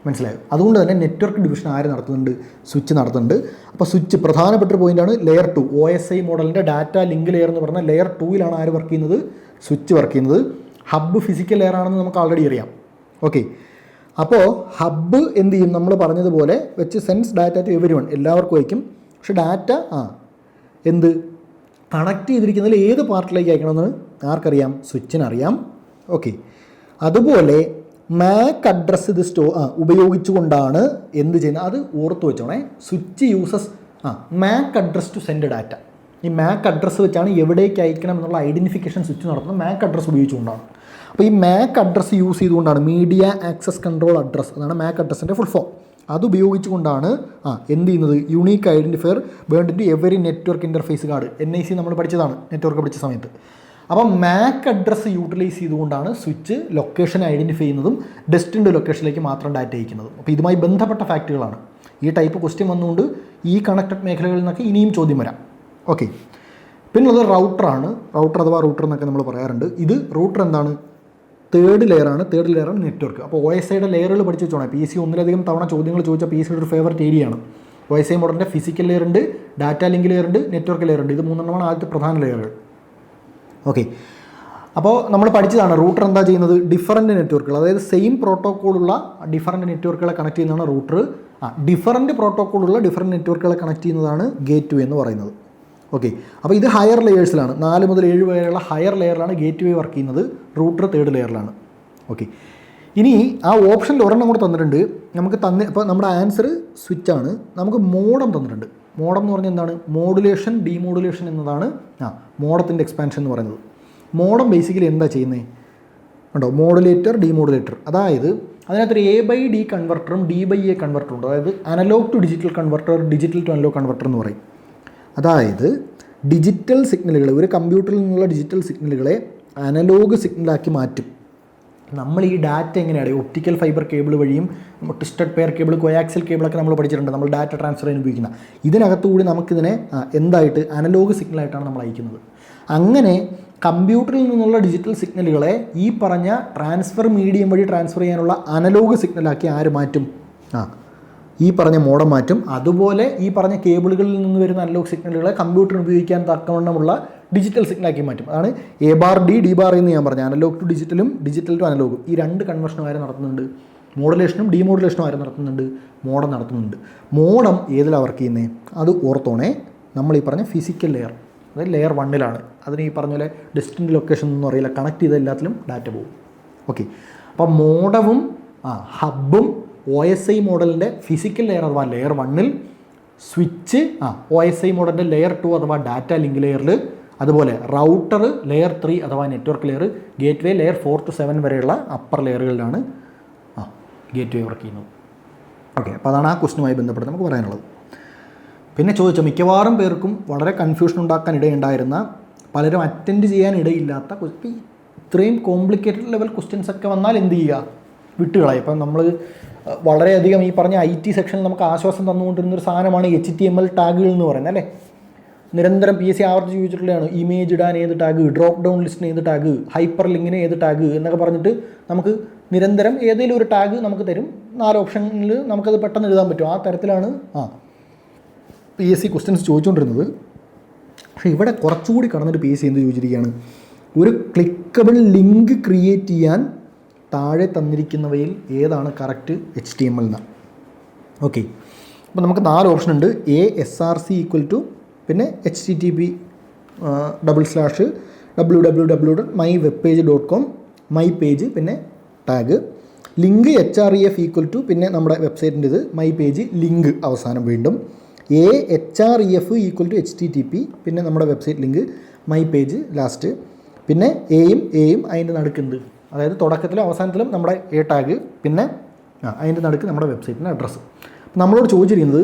മനസ്സിലായോ? അതുകൊണ്ട് തന്നെ നെറ്റ്വർക്ക് ഡിവിഷൻ ആര് നടത്തുന്നുണ്ട്? സ്വിച്ച് നടത്തുന്നുണ്ട്. അപ്പോൾ സ്വിച്ച് പ്രധാനപ്പെട്ട ഒരു പോയിൻ്റാണ്. ലെയർ 2 OSI മോഡലിൻ്റെ ഡാറ്റ ലിങ്ക് ലെയർ എന്ന് പറഞ്ഞാൽ ലെയർ 2ലാണ് ആര് വർക്ക് ചെയ്യുന്നത്? സ്വിച്ച് വർക്ക് ചെയ്യുന്നത്. ഹബ്ബ് ഫിസിക്കൽ ലെയർ ആണെന്ന് നമുക്ക് ആൾറെഡി അറിയാം. ഓക്കെ. അപ്പോൾ ഹബ്ബ് എന്ത് ചെയ്യും? നമ്മൾ പറഞ്ഞതുപോലെ വെച്ച് സെൻസ് ഡാറ്റ ടു എവരിവൺ, എല്ലാവർക്കും അയക്കും. പക്ഷേ ഡാറ്റ എന്ത് കണക്ട് ചെയ്തിരിക്കുന്നതിൽ ഏത് പാർട്ടിലേക്ക് അയക്കണമെന്ന് ആർക്കറിയാം? സ്വിച്ചിനറിയാം. ഓക്കെ. അതുപോലെ MAC അഡ്രസ്സ് ഇത് ഉപയോഗിച്ചുകൊണ്ടാണ് എന്ത് ചെയ്യുന്നത്? അത് ഓർത്ത് വെച്ചോണേ. Switch uses MAC address to send data. ഈ MAC അഡ്രസ്സ് വെച്ചാണ് എവിടേക്ക് അയക്കണം എന്നുള്ള ഐഡൻറ്റിഫിക്കേഷൻ സ്വിച്ച് നടത്തുന്നത് MAC അഡ്രസ്സ് ഉപയോഗിച്ചുകൊണ്ടാണ്. അപ്പോൾ ഈ MAC അഡ്രസ്സ് യൂസ് ചെയ്തുകൊണ്ടാണ് മീഡിയ ആക്സസ് കൺട്രോൾ അഡ്രസ്സ്, അതാണ് MAC അഡ്രസ്സിൻ്റെ ഫുൾ ഫോം. അത് ഉപയോഗിച്ചുകൊണ്ടാണ് എന്ത് ചെയ്യുന്നത്? Unique identifier burned in to every network interface card. NIC നമ്മൾ പഠിച്ചതാണ് നെറ്റ്വർക്ക് പഠിച്ച സമയത്ത്. അപ്പം MAC അഡ്രസ്സ് യൂട്ടിലൈസ് ചെയ്തുകൊണ്ടാണ് സ്വിച്ച് ലൊക്കേഷൻ ഐഡൻറ്റിഫൈ ചെയ്യുന്നതും ഡെസ്റ്റിൻ്റെ ലൊക്കേഷനിലേക്ക് മാത്രം ഡാറ്റ അയക്കുന്നതും. അപ്പോൾ ഇതുമായി ബന്ധപ്പെട്ട ഫാക്റ്റുകളാണ്. ഈ ടൈപ്പ് ക്വസ്റ്റ്യൻ വന്നുകൊണ്ട് ഈ കണക്റ്റഡ് മേഖലകളിൽ നിന്നൊക്കെ ഇനിയും ചോദ്യം വരാം. ഓക്കെ. പിന്നുള്ളത് റൗട്ടറാണ്. റൗട്ടർ അഥവാ റൂട്ടർ എന്നൊക്കെ നമ്മൾ പറയാറുണ്ട്. ഇത് റൂട്ടർ എന്താണ്? തേർഡ് ലെയറാണ് നെറ്റ്വർക്ക്. അപ്പോൾ OSIയുടെ ലെയറുകൾ പഠിച്ച് വെച്ചോണം. PC ഒന്നിലധികം തവണ ചോദ്യങ്ങൾ ചോദിച്ചാൽ PCയുടെ ഒരു ഫേവററ്റ് ഏരിയയാണ്. OSI മോഡലിൻ്റെ ഫിസിക്കൽ ലെയർ ഉണ്ട്, ഡാറ്റ ലിങ്ക് ലെയർ ഉണ്ട്, നെറ്റ്വർക്ക് ലെയർ ഉണ്ട്. ഇത് 3 ആദ്യത്തെ പ്രധാന ലെയറുകൾ. ഓക്കെ. അപ്പോൾ നമ്മൾ പഠിച്ചതാണ് റൂട്ടർ എന്താ ചെയ്യുന്നത്? ഡിഫറൻറ്റ് നെറ്റ്വർക്കുകൾ, അതായത് സെയിം പ്രോട്ടോക്കോളുള്ള ഡിഫറൻറ്റ് നെറ്റ്വർക്കുകളെ കണക്ട് ചെയ്യുന്നതാണ് റൂട്ടർ. ഡിഫറൻറ്റ് പ്രോട്ടോക്കോളുള്ള ഡിഫറൻറ്റ് നെറ്റ്വർക്കുകളെ കണക്ട് ചെയ്യുന്നതാണ് ഗേറ്റ് വേ എന്ന് പറയുന്നത്. ഓക്കെ. അപ്പോൾ ഇത് ഹയർ ലെയേഴ്സിലാണ്, 4 മുതൽ 7 വരെയുള്ള ഹയർ ലെയറിലാണ് ഗേറ്റ് വേ വർക്ക് ചെയ്യുന്നത്. റൂട്ടർ തേർഡ് ലെയറിലാണ്. ഓക്കെ. ഇനി ആ ഓപ്ഷനിൽ ഒരെണ്ണം കൂടെ തന്നിട്ടുണ്ട് നമുക്ക്. അപ്പോൾ നമ്മുടെ ആൻസർ സ്വിച്ചാണ്. നമുക്ക് മോഡം തന്നിട്ടുണ്ട്. മോഡം എന്ന് പറഞ്ഞാൽ എന്താണ്? മോഡുലേഷൻ ഡീമോഡുലേഷൻ എന്നതാണ് മോഡത്തിൻ്റെ എക്സ്പാൻഷൻ എന്ന് പറയുന്നത്. മോഡം ബേസിക്കലി എന്താ ചെയ്യുന്നത്? ഉണ്ടോ? Modulator demodulator. അതായത് അതിനകത്തൊരു A/D കൺവെർട്ടറും D/A കൺവെർട്ടറും ഉണ്ട്. അതായത് analogue to digital converter, digital to analogue converter എന്ന് പറയും. അതായത് ഡിജിറ്റൽ സിഗ്നലുകൾ, ഒരു കമ്പ്യൂട്ടറിൽ നിന്നുള്ള ഡിജിറ്റൽ സിഗ്നലുകളെ അനലോഗ് സിഗ്നലാക്കി മാറ്റും. നമ്മൾ ഈ ഡാറ്റ എങ്ങനെയാണ്? ഒപ്റ്റിക്കൽ ഫൈബർ കേബിൾ വഴിയും ട്വിസ്റ്റഡ് പെയർ കേബിൾ, കോയാക്സിൽ കേബിളൊക്കെ നമ്മൾ പഠിച്ചിട്ടുണ്ട്. നമ്മൾ ഡാറ്റ ട്രാൻസ്ഫർ ചെയ്യാൻ ഉപയോഗിക്കുന്ന ഇതിനകത്തുകൂടി നമുക്കിതിനെ എന്തായിട്ട് അനലോഗ് സിഗ്നലായിട്ടാണ് നമ്മൾ അയക്കുന്നത്. അങ്ങനെ കമ്പ്യൂട്ടറിൽ നിന്നുള്ള ഡിജിറ്റൽ സിഗ്നലുകളെ ഈ പറഞ്ഞ ട്രാൻസ്ഫർ മീഡിയം വഴി ട്രാൻസ്ഫർ ചെയ്യാനുള്ള അനലോഗ് സിഗ്നലാക്കി ആര് മാറ്റും? ഈ പറഞ്ഞ മോഡം മാറ്റും. അതുപോലെ ഈ പറഞ്ഞ കേബിളുകളിൽ നിന്ന് വരുന്ന അനലോഗ് സിഗ്നലുകളെ കമ്പ്യൂട്ടറിന് ഉപയോഗിക്കാൻ തക്കവണ്ണമുള്ള ഡിജിറ്റൽ സിഗ്നലാക്കി മാറ്റും. അതാണ് A/D D/ എന്ന് ഞാൻ പറഞ്ഞു. അനലോഗ് ടു ഡിജിറ്റലും ഡിജിറ്റൽ ടു അനലോഗും ഈ 2 കൺവേർഷനും ആര് നടത്തുന്നുണ്ട്? മോഡുലേഷനും ഡീമോഡുലേഷനും ആര് നടത്തുന്നുണ്ട്? മോഡം നടത്തുന്നുണ്ട്. മോഡം ഏതിലാണ് വർക്ക് ചെയ്യുന്നത്? അത് ഓർത്തോണേ. നമ്മൾ ഈ പറഞ്ഞ ഫിസിക്കൽ ലെയർ, അതായത് ലെയർ 1ലാണ്. അതിന് ഈ പറഞ്ഞ പോലെ ഡെസ്റ്റിൻ്റെ ലൊക്കേഷൻ ഒന്നും അറിയില്ല, കണക്ട് ചെയ്ത എല്ലാത്തിലും ഡാറ്റ പോകും. ഓക്കെ. അപ്പോൾ മോഡവും ഹബ്ബും OSI മോഡലിൻ്റെ ഫിസിക്കൽ ലെയർ അഥവാ ലെയർ 1-ൽ, സ്വിച്ച് OSI മോഡലിൻ്റെ ലെയർ 2 അഥവാ ഡാറ്റ ലിങ്ക് ലെയറിൽ, അതുപോലെ റൗട്ടർ ലെയർ 3 അഥവാ network layer, gate way layer 4 to 7 വരെയുള്ള അപ്പർ ലെയറുകളിലാണ് ഗേറ്റ് വേ വർക്ക് ചെയ്യുന്നത്. ഓക്കെ, അപ്പോൾ അതാണ് ആ ക്വസ്റ്റിനുമായി ബന്ധപ്പെട്ട് നമുക്ക് പറയാനുള്ളത്. പിന്നെ ചോദിച്ച മിക്കവാറും പേർക്കും വളരെ കൺഫ്യൂഷൻ ഉണ്ടാക്കാൻ ഇടയുണ്ടായിരുന്ന, പലരും അറ്റൻഡ് ചെയ്യാൻ ഇടയില്ലാത്ത ഇത്രയും കോംപ്ലിക്കേറ്റഡ് ലെവൽ ക്വസ്റ്റ്യൻസ് ഒക്കെ വന്നാൽ എന്ത് ചെയ്യുക, വിട്ടുകളയും. ഇപ്പം നമ്മൾ വളരെയധികം ഈ പറഞ്ഞ IT സെക്ഷനിൽ നമുക്ക് ആശ്വാസം തന്നുകൊണ്ടിരുന്നൊരു സാധനമാണ് HTML ടാഗുകൾ എന്ന് പറയുന്നത് അല്ലേ. നിരന്തരം PSC ആവർത്തിച്ച് ചോദിച്ചിട്ടുള്ളതാണ് ഇമേജ് ഇടാൻ ഏത് ടാഗ്, ഡ്രോപ്പ് ഡൗൺ ലിസ്റ്റിന് ഏത് ടാഗ്, ഹൈപ്പർ ലിങ്കിന് ഏത് ടാഗ് എന്നൊക്കെ പറഞ്ഞിട്ട് നമുക്ക് നിരന്തരം ഏതെങ്കിലും ഒരു ടാഗ് നമുക്ക് തരും. 4 ഓപ്ഷനിൽ നമുക്കത് പെട്ടെന്ന് എഴുതാൻ പറ്റും. ആ തരത്തിലാണ് PSC ക്വസ്റ്റ്യൻസ് ചോദിച്ചുകൊണ്ടിരുന്നത്. പക്ഷേ ഇവിടെ കുറച്ചുകൂടി കടന്നിട്ട് PSC എന്ത് ചോദിച്ചിരിക്കുകയാണ്, ഒരു ക്ലിക്കബിൾ ലിങ്ക് ക്രിയേറ്റ് ചെയ്യാൻ താഴെ തന്നിരിക്കുന്നവയിൽ ഏതാണ് കറക്റ്റ് HTML എന്നാണ്. ഓക്കെ, അപ്പോൾ നമുക്ക് 4 ഓപ്ഷൻ ഉണ്ട്. ASRC = പിന്നെ http://www.mywebpage.com മൈ പേജ് പിന്നെ ടാഗ്, ലിങ്ക് href = പിന്നെ നമ്മുടെ വെബ്സൈറ്റിൻ്റെ ഇത് മൈ പേജ് ലിങ്ക് അവസാനം വീണ്ടും, href = http പിന്നെ നമ്മുടെ website link my page last, പിന്നെ എയും അതിൻ്റെ നടുക്കുണ്ട്, അതായത് തുടക്കത്തിലും അവസാനത്തിലും നമ്മുടെ ടാഗ്, പിന്നെ അതിൻ്റെ നടുക്ക് നമ്മുടെ വെബ്സൈറ്റിൻ്റെ അഡ്രസ്സ്. നമ്മളോട് ചോദിച്ചിരിക്കുന്നത്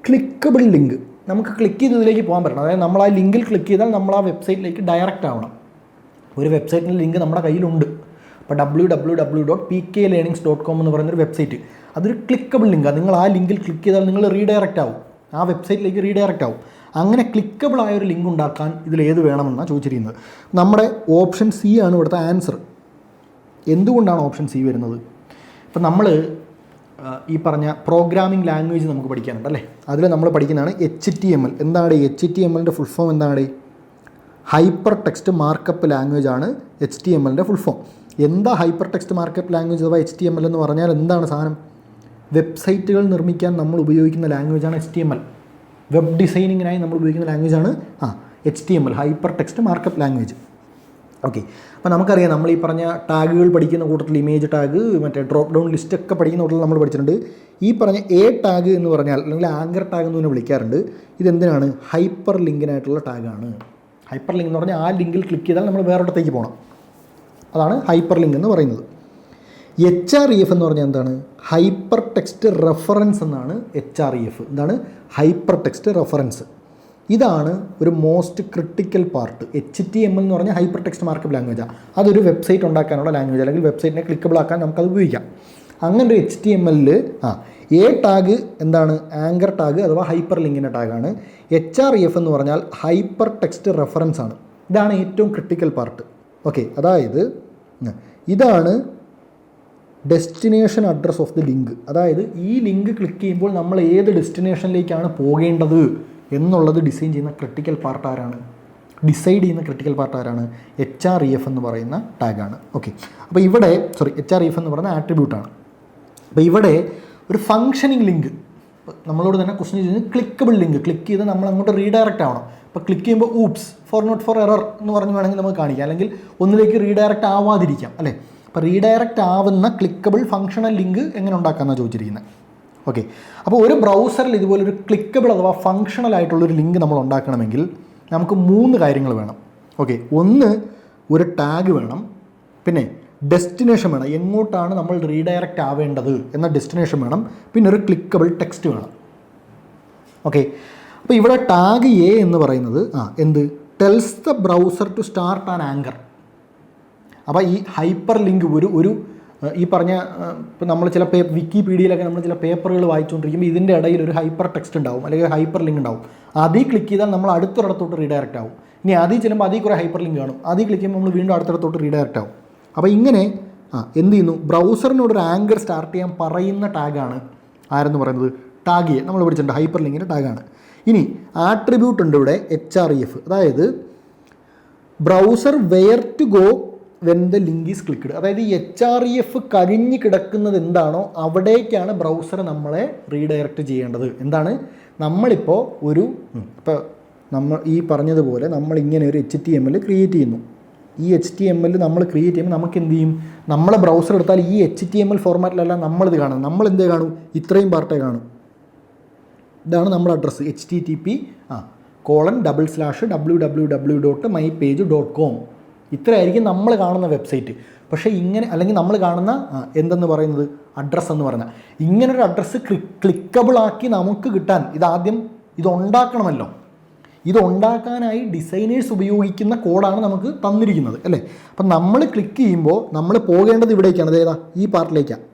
ക്ലിക്കബിൾ ലിങ്ക്, നമുക്ക് ക്ലിക്ക് ചെയ്ത് ഇതിലേക്ക് പോകാൻ പറ്റണം. അതായത് നമ്മൾ ആ ലിങ്കിൽ ക്ലിക്ക് ചെയ്താൽ നമ്മൾ ആ വെബ്സൈറ്റിലേക്ക് ഡയറക്റ്റ് ആവണം. ഒരു വെബ്സൈറ്റിൻ്റെ ലിങ്ക് നമ്മുടെ കയ്യിലുണ്ട്. അപ്പോൾ www.pklearnings.com എന്ന് പറയുന്നൊരു വെബ്സൈറ്റ്, അതൊരു ക്ലിക്കബിൾ ലിങ്കാണ്. നിങ്ങൾ ആ ലിങ്കിൽ ക്ലിക്ക് ചെയ്താൽ നിങ്ങൾ റീഡയറക്റ്റ് ആവും, ആ വെബ്സൈറ്റിലേക്ക് റീഡയറക്റ്റ് ആവും. അങ്ങനെ ക്ലിക്കബിൾ ആയ ഒരു ലിങ്ക് ഉണ്ടാക്കാൻ ഇതിലേത് വേണമെന്നാണ് ചോദിച്ചിരിക്കുന്നത്. നമ്മുടെ ഓപ്ഷൻ C ആണ് ഇവിടുത്തെ ആൻസർ. എന്തുകൊണ്ടാണ് ഓപ്ഷൻ C വരുന്നത്? ഇപ്പം നമ്മൾ ഈ പറഞ്ഞ പ്രോഗ്രാമിംഗ് ലാംഗ്വേജ് നമുക്ക് പഠിക്കാനുണ്ട് അല്ലേ. അതിൽ നമ്മൾ പഠിക്കുന്നതാണ് HTML. എന്താണ് HTMLൻ്റെ ഫുൾ ഫോം? എന്താണ്? ഹൈപ്പർ ടെക്സ്റ്റ് മാർക്കപ്പ് ലാംഗ്വേജ് ആണ് HTMLൻ്റെ ഫുൾ ഫോം. എന്താ ഹൈപ്പർ ടെക്സ്റ്റ് മാർക്കപ്പ് ലാംഗ്വേജ് അഥവാ HTML എന്ന് പറഞ്ഞാൽ എന്താണ് സാധനം? വെബ്സൈറ്റുകൾ നിർമ്മിക്കാൻ നമ്മൾ ഉപയോഗിക്കുന്ന ലാംഗ്വേജാണ് HTML. വെബ് ഡിസൈനിങ്ങിനായി നമ്മൾ ഉപയോഗിക്കുന്ന ലാംഗ്വേജാണ് HTML, hyper text markup language. Okay, അപ്പോൾ നമുക്കറിയാം നമ്മൾ ഈ പറഞ്ഞ ടാഗുകൾ പഠിക്കുന്ന കൂട്ടത്തിൽ ഇമേജ് ടാഗ്, മറ്റേ ഡ്രോപ്പ് ഡൗൺ ലിസ്റ്റൊക്കെ പഠിക്കുന്ന കൂട്ടത്തിൽ നമ്മൾ പഠിച്ചിട്ടുണ്ട്. ഈ പറഞ്ഞ ടാഗ് എന്ന് പറഞ്ഞാൽ, അല്ലെങ്കിൽ ആങ്കർ ടാഗ് എന്ന് തന്നെ വിളിക്കാറുണ്ട്. ഇതെന്തിനാണ്? ഹൈപ്പർ ലിങ്കിനായിട്ടുള്ള ടാഗാണ്. ഹൈപ്പർ ലിങ്ക് എന്ന് പറഞ്ഞാൽ ആ ലിങ്കിൽ ക്ലിക്ക് ചെയ്താൽ നമ്മൾ വേറൊരിടത്തേക്ക് പോകണം, അതാണ് ഹൈപ്പർ ലിങ്ക് എന്ന് പറയുന്നത്. HREF എന്ന് പറഞ്ഞാൽ എന്താണ്? ഹൈപ്പർ ടെക്സ്റ്റ് റെഫറൻസ് എന്നാണ് HREF. എന്താണ്? Hyper text reference. ഇതാണ് ഒരു മോസ്റ്റ് ക്രിട്ടിക്കൽ പാർട്ട്. HTML എന്ന് പറഞ്ഞാൽ ഹൈപ്പർ ടെക്സ്റ്റ് മാർക്കപ്പ് ലാംഗ്വേജാണ്. അതൊരു വെബ്സൈറ്റ് ഉണ്ടാക്കാനുള്ള ലാംഗ്വേജ്, അല്ലെങ്കിൽ വെബ്സൈറ്റിനെ ക്ലിക്കബിൾ ആക്കാൻ നമുക്കത് ഉപയോഗിക്കാം. അങ്ങനെ ഒരു HTML ടാഗ് എന്താണ്? ആങ്കർ ടാഗ് അഥവാ ഹൈപ്പർ ലിങ്കിൻ്റെ ടാഗാണ്. HREF എന്ന് പറഞ്ഞാൽ ഹൈപ്പർ ടെക്സ്റ്റ് റെഫറൻസ് ആണ്. ഇതാണ് ഏറ്റവും ക്രിട്ടിക്കൽ പാർട്ട്. ഓക്കെ, അതായത് ഇതാണ് destination address of the link. അതായത് ഈ ലിങ്ക് ക്ലിക്ക് ചെയ്യുമ്പോൾ നമ്മൾ ഏത് ഡെസ്റ്റിനേഷനിലേക്കാണ് പോകേണ്ടത് എന്നുള്ളത് ഡിസൈൻ ചെയ്യുന്ന ക്രിട്ടിക്കൽ പാർട്ട് ആരാണ്? ഡിസൈഡ് ചെയ്യുന്ന ക്രിട്ടിക്കൽ പാർട്ട് ആരാണ്? HREF എന്ന് പറയുന്ന ടാഗാണ്. ഓക്കെ, അപ്പോൾ ഇവിടെ HREF എന്ന് പറയുന്ന ആട്രിബ്യൂട്ടാണ്. അപ്പോൾ ഇവിടെ ഒരു ഫങ്ഷനിങ് ലിങ്ക് നമ്മളോട് തന്നെ ക്വസ്റ്റ്യൻ ചെയ്യുന്നത് ക്ലിക്കബിൾ ലിങ്ക്. ക്ലിക്ക് ചെയ്ത് നമ്മൾ അങ്ങോട്ട് റീഡയറക്റ്റ് ആവണം. അപ്പോൾ ക്ലിക്ക് ചെയ്യുമ്പോൾ ഊപ്സ് ഫോർ എറർ എന്ന് പറഞ്ഞ് വേണമെങ്കിൽ നമുക്ക് കാണിക്കാം, അല്ലെങ്കിൽ ഒന്നിലേക്ക് റീഡയറക്റ്റ് ആവാതിരിക്കാം അല്ലേ. അപ്പോൾ റീഡയറക്റ്റ് ആവുന്ന ക്ലിക്കബിൾ ഫങ്ഷണൽ ലിങ്ക് എങ്ങനെ ഉണ്ടാക്കാമെന്നാണ് ചോദിച്ചിരിക്കുന്നത്. ഓക്കെ, അപ്പോൾ ഒരു ബ്രൗസറിൽ ഇതുപോലൊരു ക്ലിക്കബിൾ അഥവാ ഫങ്ഷണൽ ആയിട്ടുള്ളൊരു ലിങ്ക് നമ്മൾ ഉണ്ടാക്കണമെങ്കിൽ നമുക്ക് 3 കാര്യങ്ങൾ വേണം. ഓക്കെ, ഒന്ന് ഒരു ടാഗ് വേണം, പിന്നെ ഡെസ്റ്റിനേഷൻ വേണം, എങ്ങോട്ടാണ് നമ്മൾ റീഡയറക്റ്റ് ആവേണ്ടത് എന്ന ഡെസ്റ്റിനേഷൻ വേണം, പിന്നെ ഒരു ക്ലിക്കബിൾ ടെക്സ്റ്റ് വേണം. ഓക്കെ, അപ്പോൾ ഇവിടെ ടാഗ് എന്ന് പറയുന്നത് എന്ത്? Tells the browser to start an anchor. അപ്പോൾ ഈ ഹൈപ്പർ ലിങ്ക് ഒരു ഈ പറഞ്ഞ ഇപ്പോൾ നമ്മൾ ചില വിക്കിപീഡിയയിലൊക്കെ നമ്മൾ ചില പേപ്പറുകൾ വായിച്ചുകൊണ്ടിരിക്കുമ്പോൾ ഇതിൻ്റെ ഇടയിൽ ഒരു ഹൈപ്പർ ടെക്സ്റ്റ് ഉണ്ടാവും, അല്ലെങ്കിൽ ഹൈപ്പർ ലിങ്ക് ഉണ്ടാവും. അതിൽ ക്ലിക്ക് ചെയ്താൽ നമ്മൾ അടുത്തൊരിടത്തോട്ട് റീഡയറക്റ്റ് ആവും. ഇനി അതിൽ ചെല്ലുമ്പോൾ അതിൽ കുറേ ഹൈപ്പർ ലിങ്ക് കാണും, അതിൽ ക്ലിക്ക് ചെയ്യുമ്പോൾ നമ്മൾ വീണ്ടും അടുത്തിടത്തോട്ട് റീഡയറക്റ്റ് ആവും. അപ്പോൾ ഇങ്ങനെ എന്ത് ചെയ്യുന്നു? ബ്രൗസറിനോടൊരു ആങ്കർ സ്റ്റാർട്ട് ചെയ്യാൻ പറയുന്ന ടാഗാണ് ആരെന്ന് പറയുന്നത്? ടാഗ് നമ്മൾ പഠിച്ചിട്ടുണ്ട്, ഹൈപ്പർ ലിങ്കിൻ്റെ ടാഗാണ്. ഇനി ആട്രിബ്യൂട്ട് ഉണ്ട് ഇവിടെ HREF, അതായത് browser where to go when the link is clicked. അതായത് ഈ HREF കഴിഞ്ഞ് കിടക്കുന്നത് എന്താണോ അവിടേക്കാണ് ബ്രൗസർ നമ്മളെ റീഡയറക്റ്റ് ചെയ്യേണ്ടത്. എന്താണ്? നമ്മളിപ്പോൾ ഇപ്പോൾ നമ്മൾ ഈ പറഞ്ഞതുപോലെ നമ്മളിങ്ങനെ ഒരു HTML ക്രിയേറ്റ് ചെയ്യുന്നു. ഈ HTML നമ്മൾ ക്രിയേറ്റ് ചെയ്യുമ്പോൾ നമുക്ക് എന്ത് ചെയ്യും? നമ്മളെ ബ്രൗസർ എടുത്താൽ ഈ HTML ഫോർമാറ്റിലല്ല നമ്മളിത് കാണും. നമ്മൾ എന്തേ കാണും? ഇത്രയും പാർട്ടേ കാണും. ഇതാണ് നമ്മുടെ അഡ്രസ്സ് http://www.mypage.com. ഇത്രയായിരിക്കും നമ്മൾ കാണുന്ന വെബ്സൈറ്റ്. പക്ഷേ ഇങ്ങനെ, അല്ലെങ്കിൽ നമ്മൾ കാണുന്ന എന്തെന്ന് പറയുന്നത് അഡ്രസ്സ് എന്ന് പറഞ്ഞാൽ, ഇങ്ങനൊരു അഡ്രസ്സ് ക്ലിക്കബിൾ ആക്കി നമുക്ക് കിട്ടാൻ ഇതുണ്ടാക്കണമല്ലോ. ഇതുണ്ടാക്കാനായി ഡിസൈനേഴ്സ് ഉപയോഗിക്കുന്ന കോഡാണ് നമുക്ക് തന്നിരിക്കുന്നത് അല്ലേ. അപ്പം നമ്മൾ ക്ലിക്ക് ചെയ്യുമ്പോൾ നമ്മൾ പോകേണ്ടത് ഇവിടേക്കാണ്, അതായത് ഈ പാർട്ടിലേക്കാണ്.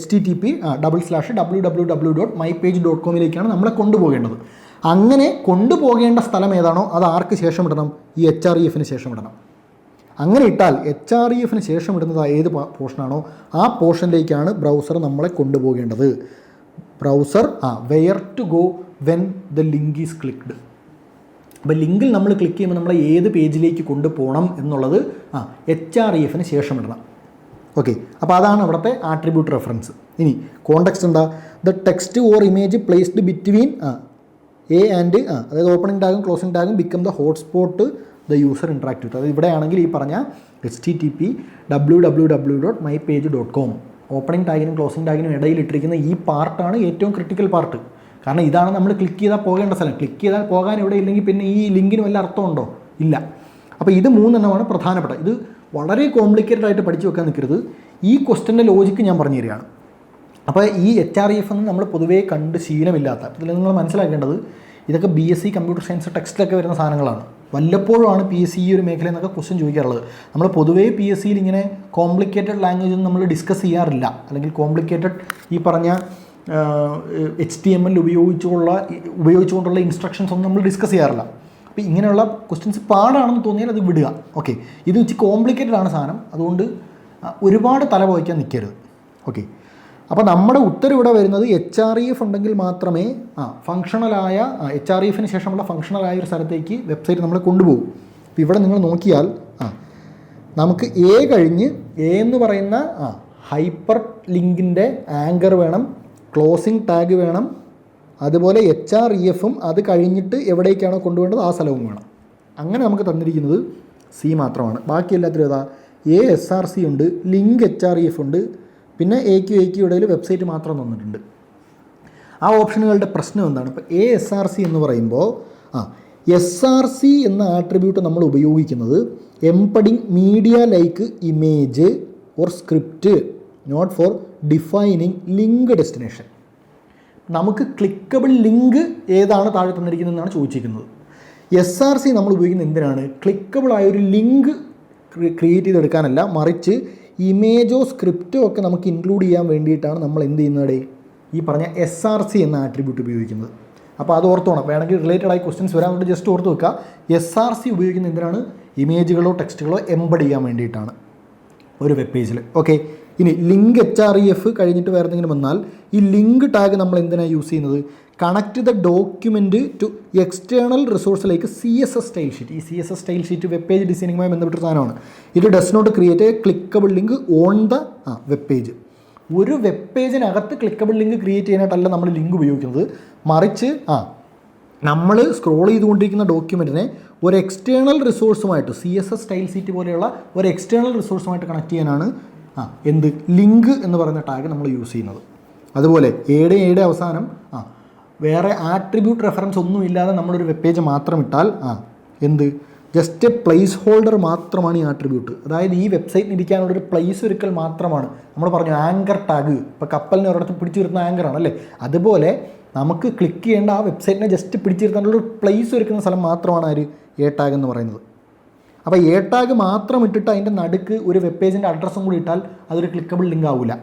http://www.mypage.com നമ്മളെ കൊണ്ടുപോകേണ്ടത്. അങ്ങനെ കൊണ്ടുപോകേണ്ട സ്ഥലം ഏതാണോ അത് ആർക്ക് ശേഷം ഇടണം? ഈ HREFന് ശേഷം ഇടണം. അങ്ങനെ ഇട്ടാൽ HREFന് ശേഷം ഇടുന്നത് ഏത് പോർഷനാണോ ആ പോർഷനിലേക്കാണ് ബ്രൗസർ നമ്മളെ കൊണ്ടുപോകേണ്ടത്. Browser where to go when the link is clicked. അപ്പോൾ ലിങ്കിൽ നമ്മൾ ക്ലിക്ക് ചെയ്യുമ്പോൾ നമ്മളെ ഏത് പേജിലേക്ക് കൊണ്ടുപോകണം എന്നുള്ളത് HREFന് ശേഷം ഇടണം. ഓക്കെ, അപ്പോൾ അതാണ് അവിടുത്തെ ആട്രിബ്യൂട്ട് റെഫറൻസ്. ഇനി കോണ്ടെക്സ്റ്റ് എന്താ? The text or image placed between a and അതായത് ഓപ്പണിംഗ് ടാഗും ക്ലോസിംഗ് ടാഗും become the hotspot the user interact with. അതായത് ഇവിടെയാണെങ്കിൽ ഈ പറഞ്ഞ http://www.mypage.com ഓപ്പണിംഗ് ടാഗിനും ക്ലോസിംഗ് ടാഗിനും ഇടയിൽ ഇട്ടിരിക്കുന്ന ഈ പാർട്ടാണ് ഏറ്റവും ക്രിട്ടിക്കൽ പാർട്ട്. കാരണം ഇതാണ് നമ്മൾ ക്ലിക്ക് ചെയ്താൽ പോകേണ്ട സ്ഥലം. ക്ലിക്ക് ചെയ്താൽ പോകാൻ ഇവിടെ ഇല്ലെങ്കിൽ പിന്നെ ഈ ലിങ്കിന് വല്ല അർത്ഥമുണ്ടോ? ഇല്ല. അപ്പോൾ ഇത് മൂന്നെണ്ണമാണ് പ്രധാനപ്പെട്ട. ഇത് വളരെ കോംപ്ലിക്കേറ്റഡ് ആയിട്ട് പഠിച്ചു വെക്കാൻ നിൽക്കരുത്. ഈ ക്വസ്റ്റ്യൻ്റെ ലോജിക്ക് ഞാൻ പറഞ്ഞു തരികയാണ്. അപ്പോൾ ഈ HREF എന്ന് നമ്മൾ പൊതുവേ കണ്ട് ശീലമില്ലാത്ത, ഇതിൽ നിങ്ങൾ മനസ്സിലാക്കേണ്ടത് ഇതൊക്കെ BSc കമ്പ്യൂട്ടർ സയൻസ് ടെക്സ്റ്റിലൊക്കെ വരുന്ന സാധനങ്ങളാണ്. വല്ലപ്പോഴുമാണ് PSC ഈ ഒരു മേഖലയിൽ നിന്നൊക്കെ ക്വസ്റ്റ്യൻ ചോദിക്കാറുള്ളത്. നമ്മൾ പൊതുവേ PSCയിൽ ഇങ്ങനെ കോംപ്ലിക്കേറ്റഡ് ലാംഗ്വേജ് ഒന്നും നമ്മൾ ഡിസ്കസ് ചെയ്യാറില്ല. അല്ലെങ്കിൽ കോംപ്ലിക്കേറ്റഡ് ഈ പറഞ്ഞ HTML ഉപയോഗിച്ചുകൊണ്ടുള്ള ഇൻസ്ട്രക്ഷൻസ് ഒന്നും നമ്മൾ ഡിസ്കസ് ചെയ്യാറില്ല. അപ്പോൾ ഇങ്ങനെയുള്ള ക്വസ്റ്റ്യൻസ് പാടാണെന്ന് തോന്നിയാൽ അത് വിടുക. ഓക്കെ, ഇത് വെച്ച് കോംപ്ലിക്കേറ്റഡ് ആണ് സാധനം, അതുകൊണ്ട് ഒരുപാട് തല പോയിക്കാൻ നിൽക്കരുത്. ഓക്കെ, അപ്പോൾ നമ്മുടെ ഉത്തരം ഇവിടെ വരുന്നത് HREF ഉണ്ടെങ്കിൽ മാത്രമേ ഫങ്ഷണലായ HREFന് ശേഷമുള്ള ഫങ്ഷണലായ ഒരു സ്ഥലത്തേക്ക് വെബ്സൈറ്റ് നമ്മളെ കൊണ്ടുപോകും. അപ്പോൾ ഇവിടെ നിങ്ങൾ നോക്കിയാൽ നമുക്ക് A കഴിഞ്ഞ് A എന്ന് പറയുന്ന ഹൈപ്പർ ലിങ്കിൻ്റെ ആങ്കർ വേണം, ക്ലോസിംഗ് ടാഗ് വേണം, അതുപോലെ HREFും അത് കഴിഞ്ഞിട്ട് എവിടേക്കാണോ കൊണ്ടുപോകേണ്ടത് ആ സ്ഥലവും വേണം. അങ്ങനെ നമുക്ക് തന്നിരിക്കുന്നത് C മാത്രമാണ്. ബാക്കി എല്ലാത്തിലും ഏതാ? ASRC ഉണ്ട്, ലിങ്ക് HREF ഉണ്ട്, പിന്നെ AQ ഇടയിൽ വെബ്സൈറ്റ് മാത്രം തന്നിട്ടുണ്ട്. ആ ഓപ്ഷനുകളുടെ പ്രശ്നം എന്താണ്? ഇപ്പോൾ ASRC എന്ന് പറയുമ്പോൾ SRC എന്ന ആട്രിബ്യൂട്ട് നമ്മൾ ഉപയോഗിക്കുന്നത് embedding media like image or script not for defining link destination. നമുക്ക് ക്ലിക്കബിൾ ലിങ്ക് ഏതാണ് താഴെ തന്നിരിക്കുന്നതെന്നാണ് ചോദിച്ചിരിക്കുന്നത്. SRC നമ്മൾ ഉപയോഗിക്കുന്നത് എന്തിനാണ്? ക്ലിക്കബിൾ ആയൊരു ലിങ്ക് ക്രിയേറ്റ് ചെയ്തെടുക്കാനല്ല, മറിച്ച് ഇമേജോ സ്ക്രിപ്റ്റോ ഒക്കെ നമുക്ക് ഇൻക്ലൂഡ് ചെയ്യാൻ വേണ്ടിയിട്ടാണ് നമ്മൾ എന്ത് ചെയ്യുന്നത്? ഈ പറഞ്ഞ SRC എന്ന ആട്രിബ്യൂട്ട് ഉപയോഗിക്കുന്നത്. അപ്പോൾ അത് ഓർത്തോണം. വേണമെങ്കിൽ റിലേറ്റഡ് ആയി ക്വസ്റ്റ്യൻസ് വരാൻ ജസ്റ്റ് ഓർത്ത് വെക്കുക. SRC ഉപയോഗിക്കുന്നത് എന്തിനാണ്? ഇമേജുകളോ ടെക്സ്റ്റുകളോ എംബഡ് ചെയ്യാൻ വേണ്ടിയിട്ടാണ് ഒരു വെബ് പേജിൽ. ഓക്കെ, ഇനി ലിങ്ക് HREF കഴിഞ്ഞിട്ട് വേറെ എന്തെങ്കിലും വന്നാൽ ഈ ലിങ്ക് ടാഗ് നമ്മൾ എന്തിനാണ് യൂസ് ചെയ്യുന്നത്? Connect the document to external റിസോഴ്സിലേക്ക് CSS സ്റ്റൈൽ ഷീറ്റ്. ഈ CSS style sheet web page ഡിസൈനിങ്ങുമായി ബന്ധപ്പെട്ട സാധനമാണ്. ഇത് does not create a clickable link on the web page. ഒരു വെബ് പേജിനകത്ത് ക്ലിക്കബിൾ ലിങ്ക് ക്രിയേറ്റ് ചെയ്യാനായിട്ടല്ല നമ്മൾ ലിങ്ക് ഉപയോഗിക്കുന്നത്, മറിച്ച് നമ്മൾ സ്ക്രോൾ ചെയ്തുകൊണ്ടിരിക്കുന്ന ഡോക്യുമെൻറ്റിനെ ഒരു എക്സ്റ്റേണൽ റിസോഴ്സുമായിട്ട് CSS സ്റ്റൈൽ ഷീറ്റ് പോലെയുള്ള ഒരു എക്സ്റ്റേണൽ റിസോഴ്സുമായിട്ട് കണക്ട് ചെയ്യാനാണ് എന്ത് ലിങ്ക് എന്ന് പറയുന്ന ടാഗ് നമ്മൾ യൂസ് ചെയ്യുന്നത്. അതുപോലെ ഏടെ അവസാനം വേറെ ആട്രിബ്യൂട്ട് റെഫറൻസ് ഒന്നും ഇല്ലാതെ നമ്മളൊരു വെബ് പേജ് മാത്രം ഇട്ടാൽ എന്ത് ജസ്റ്റ് പ്ലേസ് ഹോൾഡർ മാത്രമാണ് ഈ ആട്രിബ്യൂട്ട്. അതായത് ഈ വെബ്സൈറ്റിന് ഇരിക്കാനുള്ളൊരു പ്ലേസ് ഒരുക്കൽ മാത്രമാണ്. നമ്മൾ പറഞ്ഞു ആങ്കർ ടാഗ്, ഇപ്പോൾ കപ്പലിനെ ഒരിടത്ത് പിടിച്ചു വരുന്ന ആങ്കറാണ് അല്ലേ, അതുപോലെ നമുക്ക് ക്ലിക്ക് ചെയ്യേണ്ട ആ വെബ്സൈറ്റിനെ ജസ്റ്റ് പിടിച്ചിരുത്താനുള്ളൊരു പ്ലേസ് ഒരുക്കുന്ന സ്ഥലം മാത്രമാണ് ഒരു എ ടാഗ് എന്ന് പറയുന്നത്. അപ്പോൾ എ ടാഗ് മാത്രം ഇട്ടിട്ട് അതിൻ്റെ നടുക്ക് ഒരു വെബ് പേജിൻ്റെ അഡ്രസ്സും കൂടി ഇട്ടാൽ അതൊരു ക്ലിക്കബിൾ ലിങ്ക് ആവില്ല.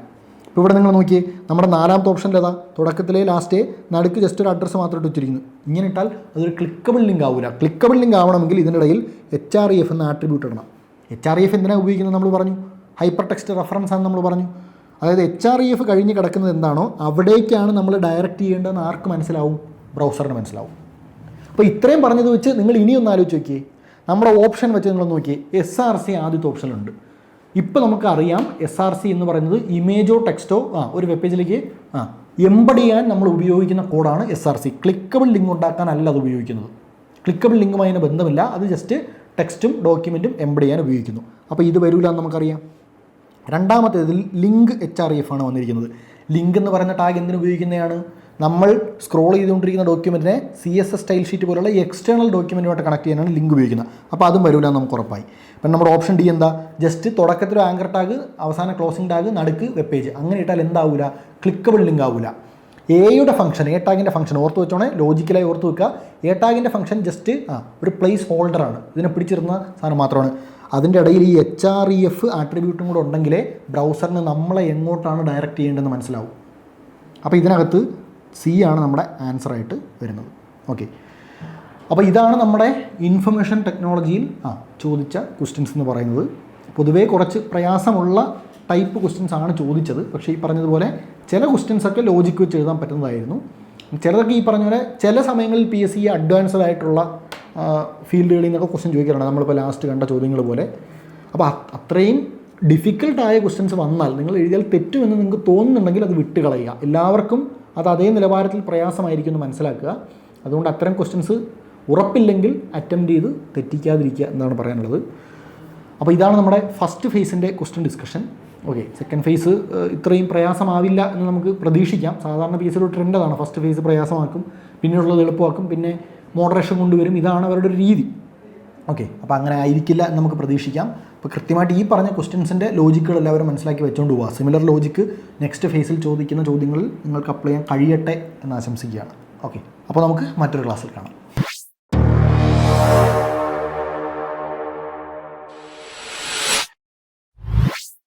ഇപ്പോൾ ഇവിടെ നിങ്ങൾ നോക്കിയേ, നമ്മുടെ നാലാമത്തെ ഓപ്ഷനിലേതാ? തുടക്കത്തിലെ ലാസ്റ്റ് നടുക്ക് ജസ്റ്റ് ഒരു അഡ്രസ്സ് മാത്രം ഇട്ട് വെച്ചിരിക്കുന്നു. ഇങ്ങനെ ഇട്ടാൽ അതൊരു ക്ലിക്കബിൾ ലിങ്ക് ആവില്ല. ക്ലിക്കബിൾ ലിങ്ക് ആവണമെങ്കിൽ ഇതിനിടയിൽ HREF എന്ന ആട്രിബ്യൂട്ട് ഇടണം. HREF എന്തിനാണ് ഉപയോഗിക്കുന്നത് നമ്മൾ പറഞ്ഞു? ഹൈപ്പർ ടെക്സ്റ്റ് റെഫറൻസ് ആണെന്ന് നമ്മൾ പറഞ്ഞു. അതായത് HREF കഴിഞ്ഞ് കിടക്കുന്നത് എന്താണോ അവിടേക്കാണ് നമ്മൾ ഡയറക്റ്റ് ചെയ്യേണ്ടതെന്ന് ആർക്ക് മനസ്സിലാവും? ബ്രൗസറിന് മനസ്സിലാവും. അപ്പോൾ ഇത്രയും പറഞ്ഞത് വെച്ച് നിങ്ങൾ ഇനിയൊന്ന് ആലോചിച്ച് നോക്കിയേ. നമ്മുടെ ഓപ്ഷൻ വെച്ച് നിങ്ങൾ നോക്കിയേ, SRC ആദ്യത്തെ ഓപ്ഷനുണ്ട്. ഇപ്പോൾ നമുക്കറിയാം SRC എന്ന് പറയുന്നത് ഇമേജോ ടെക്സ്റ്റോ ഒരു വെബ് പേജിലേക്ക് എംബഡ് ചെയ്യാൻ നമ്മൾ ഉപയോഗിക്കുന്ന കോഡാണ് SRC. ക്ലിക്കബിൾ ലിങ്ക് ഉണ്ടാക്കാനല്ല അത് ഉപയോഗിക്കുന്നത്. ക്ലിക്കബിൾ ലിങ്കുമായി അതിന് ബന്ധമില്ല, അത് ജസ്റ്റ് ടെക്സ്റ്റും ഡോക്യുമെൻറ്റും എംബഡ് ചെയ്യാൻ ഉപയോഗിക്കുന്നു. അപ്പോൾ ഇത് വരില്ല എന്ന് നമുക്കറിയാം. രണ്ടാമത്തേതിൽ ലിങ്ക് HREF ആണ് വന്നിരിക്കുന്നത്. ലിങ്ക് എന്ന് പറയുന്ന ടാഗ് എന്തിനു ഉപയോഗിക്കുന്നതാണ്? നമ്മൾ സ്ക്രോൾ ചെയ്തുകൊണ്ടിരിക്കുന്ന ഡോക്യുമെൻറ്റിനെ CSS സ്റ്റൈൽ ഷീറ്റ് പോലുള്ള എക്സ്റ്റേണൽ ഡോക്യുമെൻറ്റുമായിട്ട് കണക്ട് ചെയ്യാനാണ് ലിങ്ക് ഉപയോഗിക്കുന്നത്. അപ്പോൾ അതും വരില്ല എന്ന് നമുക്ക് ഉറപ്പായി. അപ്പം നമ്മുടെ ഓപ്ഷൻ ഡി എന്താ? ജസ്റ്റ് തുടക്കത്തിൽ ആങ്കർ ടാഗ്, അവസാന ക്ലോസിംഗ് ടാഗ്, നടുക്ക് വെബ് പേജ്. അങ്ങനെ ഇട്ടാൽ എന്താവില്ല? ക്ലിക്കബിൾ ലിങ്ക് ആവില്ല. എയുടെ ഫംഗ്ഷൻ, എ ടാഗിൻ്റെ ഫംഗ്ഷൻ ഓർത്ത് വെച്ചോണേ, ലോജിക്കലായി ഓർത്ത് വെക്കുക. എ ടാഗിൻ്റെ ഫംഗ്ഷൻ ജസ്റ്റ് ഒരു പ്ലേസ് ഹോൾഡറാണ്, ഇതിനെ പിടിച്ചിരുന്ന സാധനം മാത്രമാണ്. അതിൻ്റെ ഇടയിൽ ഈ HREF ആട്രിബ്യൂട്ടും കൂടെ ഉണ്ടെങ്കിലേ ബ്രൗസറിന് നമ്മളെ എങ്ങോട്ടാണ് ഡയറക്റ്റ് ചെയ്യേണ്ടതെന്ന് മനസ്സിലാവും. അപ്പോൾ ഇതിനകത്ത് C ആണ് നമ്മുടെ ആൻസറായിട്ട് വരുന്നത്. ഓക്കെ, അപ്പോൾ ഇതാണ് നമ്മുടെ ഇൻഫർമേഷൻ ടെക്നോളജിയിൽ ചോദിച്ച ക്വസ്റ്റ്യൻസ് എന്ന് പറയുന്നത്. പൊതുവേ കുറച്ച് പ്രയാസമുള്ള ടൈപ്പ് ക്വസ്റ്റ്യൻസ് ആണ് ചോദിച്ചത്. പക്ഷേ ഈ പറഞ്ഞതുപോലെ ചില ക്വസ്റ്റ്യൻസൊക്കെ ലോജിക്ക് വെച്ച് എഴുതാൻ പറ്റുന്നതായിരുന്നു. ചിലതൊക്കെ ഈ പറഞ്ഞ പോലെ ചില സമയങ്ങളിൽ PSC അഡ്വാൻസ്ഡ് ആയിട്ടുള്ള ഫീൽഡുകളിൽ നിന്നൊക്കെ ക്വസ്റ്റ്യൻ ചോദിക്കാറുണ്ട്, നമ്മളിപ്പോൾ ലാസ്റ്റ് കണ്ട ചോദ്യങ്ങൾ പോലെ. അപ്പോൾ അത്രയും ഡിഫിക്കൽട്ടായ ക്വസ്റ്റ്യൻസ് വന്നാൽ നിങ്ങൾ എഴുതിയാൽ തെറ്റുമെന്ന് നിങ്ങൾക്ക് തോന്നുന്നുണ്ടെങ്കിൽ അത് വിട്ട് കളയുക. എല്ലാവർക്കും അത് അതേ നിലവാരത്തിൽ പ്രയാസമായിരിക്കും എന്ന് മനസ്സിലാക്കുക. അതുകൊണ്ട് അത്തരം ക്വസ്റ്റ്യൻസ് ഉറപ്പില്ലെങ്കിൽ അറ്റംപ്റ്റ് ചെയ്ത് തെറ്റിക്കാതിരിക്കുക എന്നാണ് പറയാനുള്ളത്. അപ്പോൾ ഇതാണ് നമ്മുടെ ഫസ്റ്റ് ഫേസിൻ്റെ question discussion. Okay, second phase ഇത്രയും പ്രയാസമാവില്ല എന്ന് നമുക്ക് പ്രതീക്ഷിക്കാം. സാധാരണ PSC ഒരു ട്രെൻഡാണ്, ഫസ്റ്റ് ഫേസ് പ്രയാസമാക്കും, പിന്നെയുള്ളത് എളുപ്പമാക്കും, പിന്നെ മോഡറേഷൻ കൊണ്ടുവരും. ഇതാണ് അവരുടെ ഒരു രീതി. ഓക്കെ, അപ്പോൾ അങ്ങനെ ആയിരിക്കില്ല എന്ന് നമുക്ക് പ്രതീക്ഷിക്കാം. അപ്പോൾ കൃത്യമായിട്ട് ഈ പറഞ്ഞ ക്വസ്റ്റ്യൻസിൻ്റെ ലോജിക്കുകൾ എല്ലാവരും മനസ്സിലാക്കി വെച്ചുകൊണ്ട് പോവുക. സിമിലർ ലോജിക്ക് നെക്സ്റ്റ് ഫേസിൽ ചോദിക്കുന്ന ചോദ്യങ്ങളിൽ നിങ്ങൾക്ക് അപ്ലൈ ചെയ്യാൻ കഴിയട്ടെ എന്ന് ആശംസിക്കുകയാണ്. ഓക്കെ, അപ്പോൾ നമുക്ക് മറ്റൊരു ക്ലാസ്സിൽ കാണാം.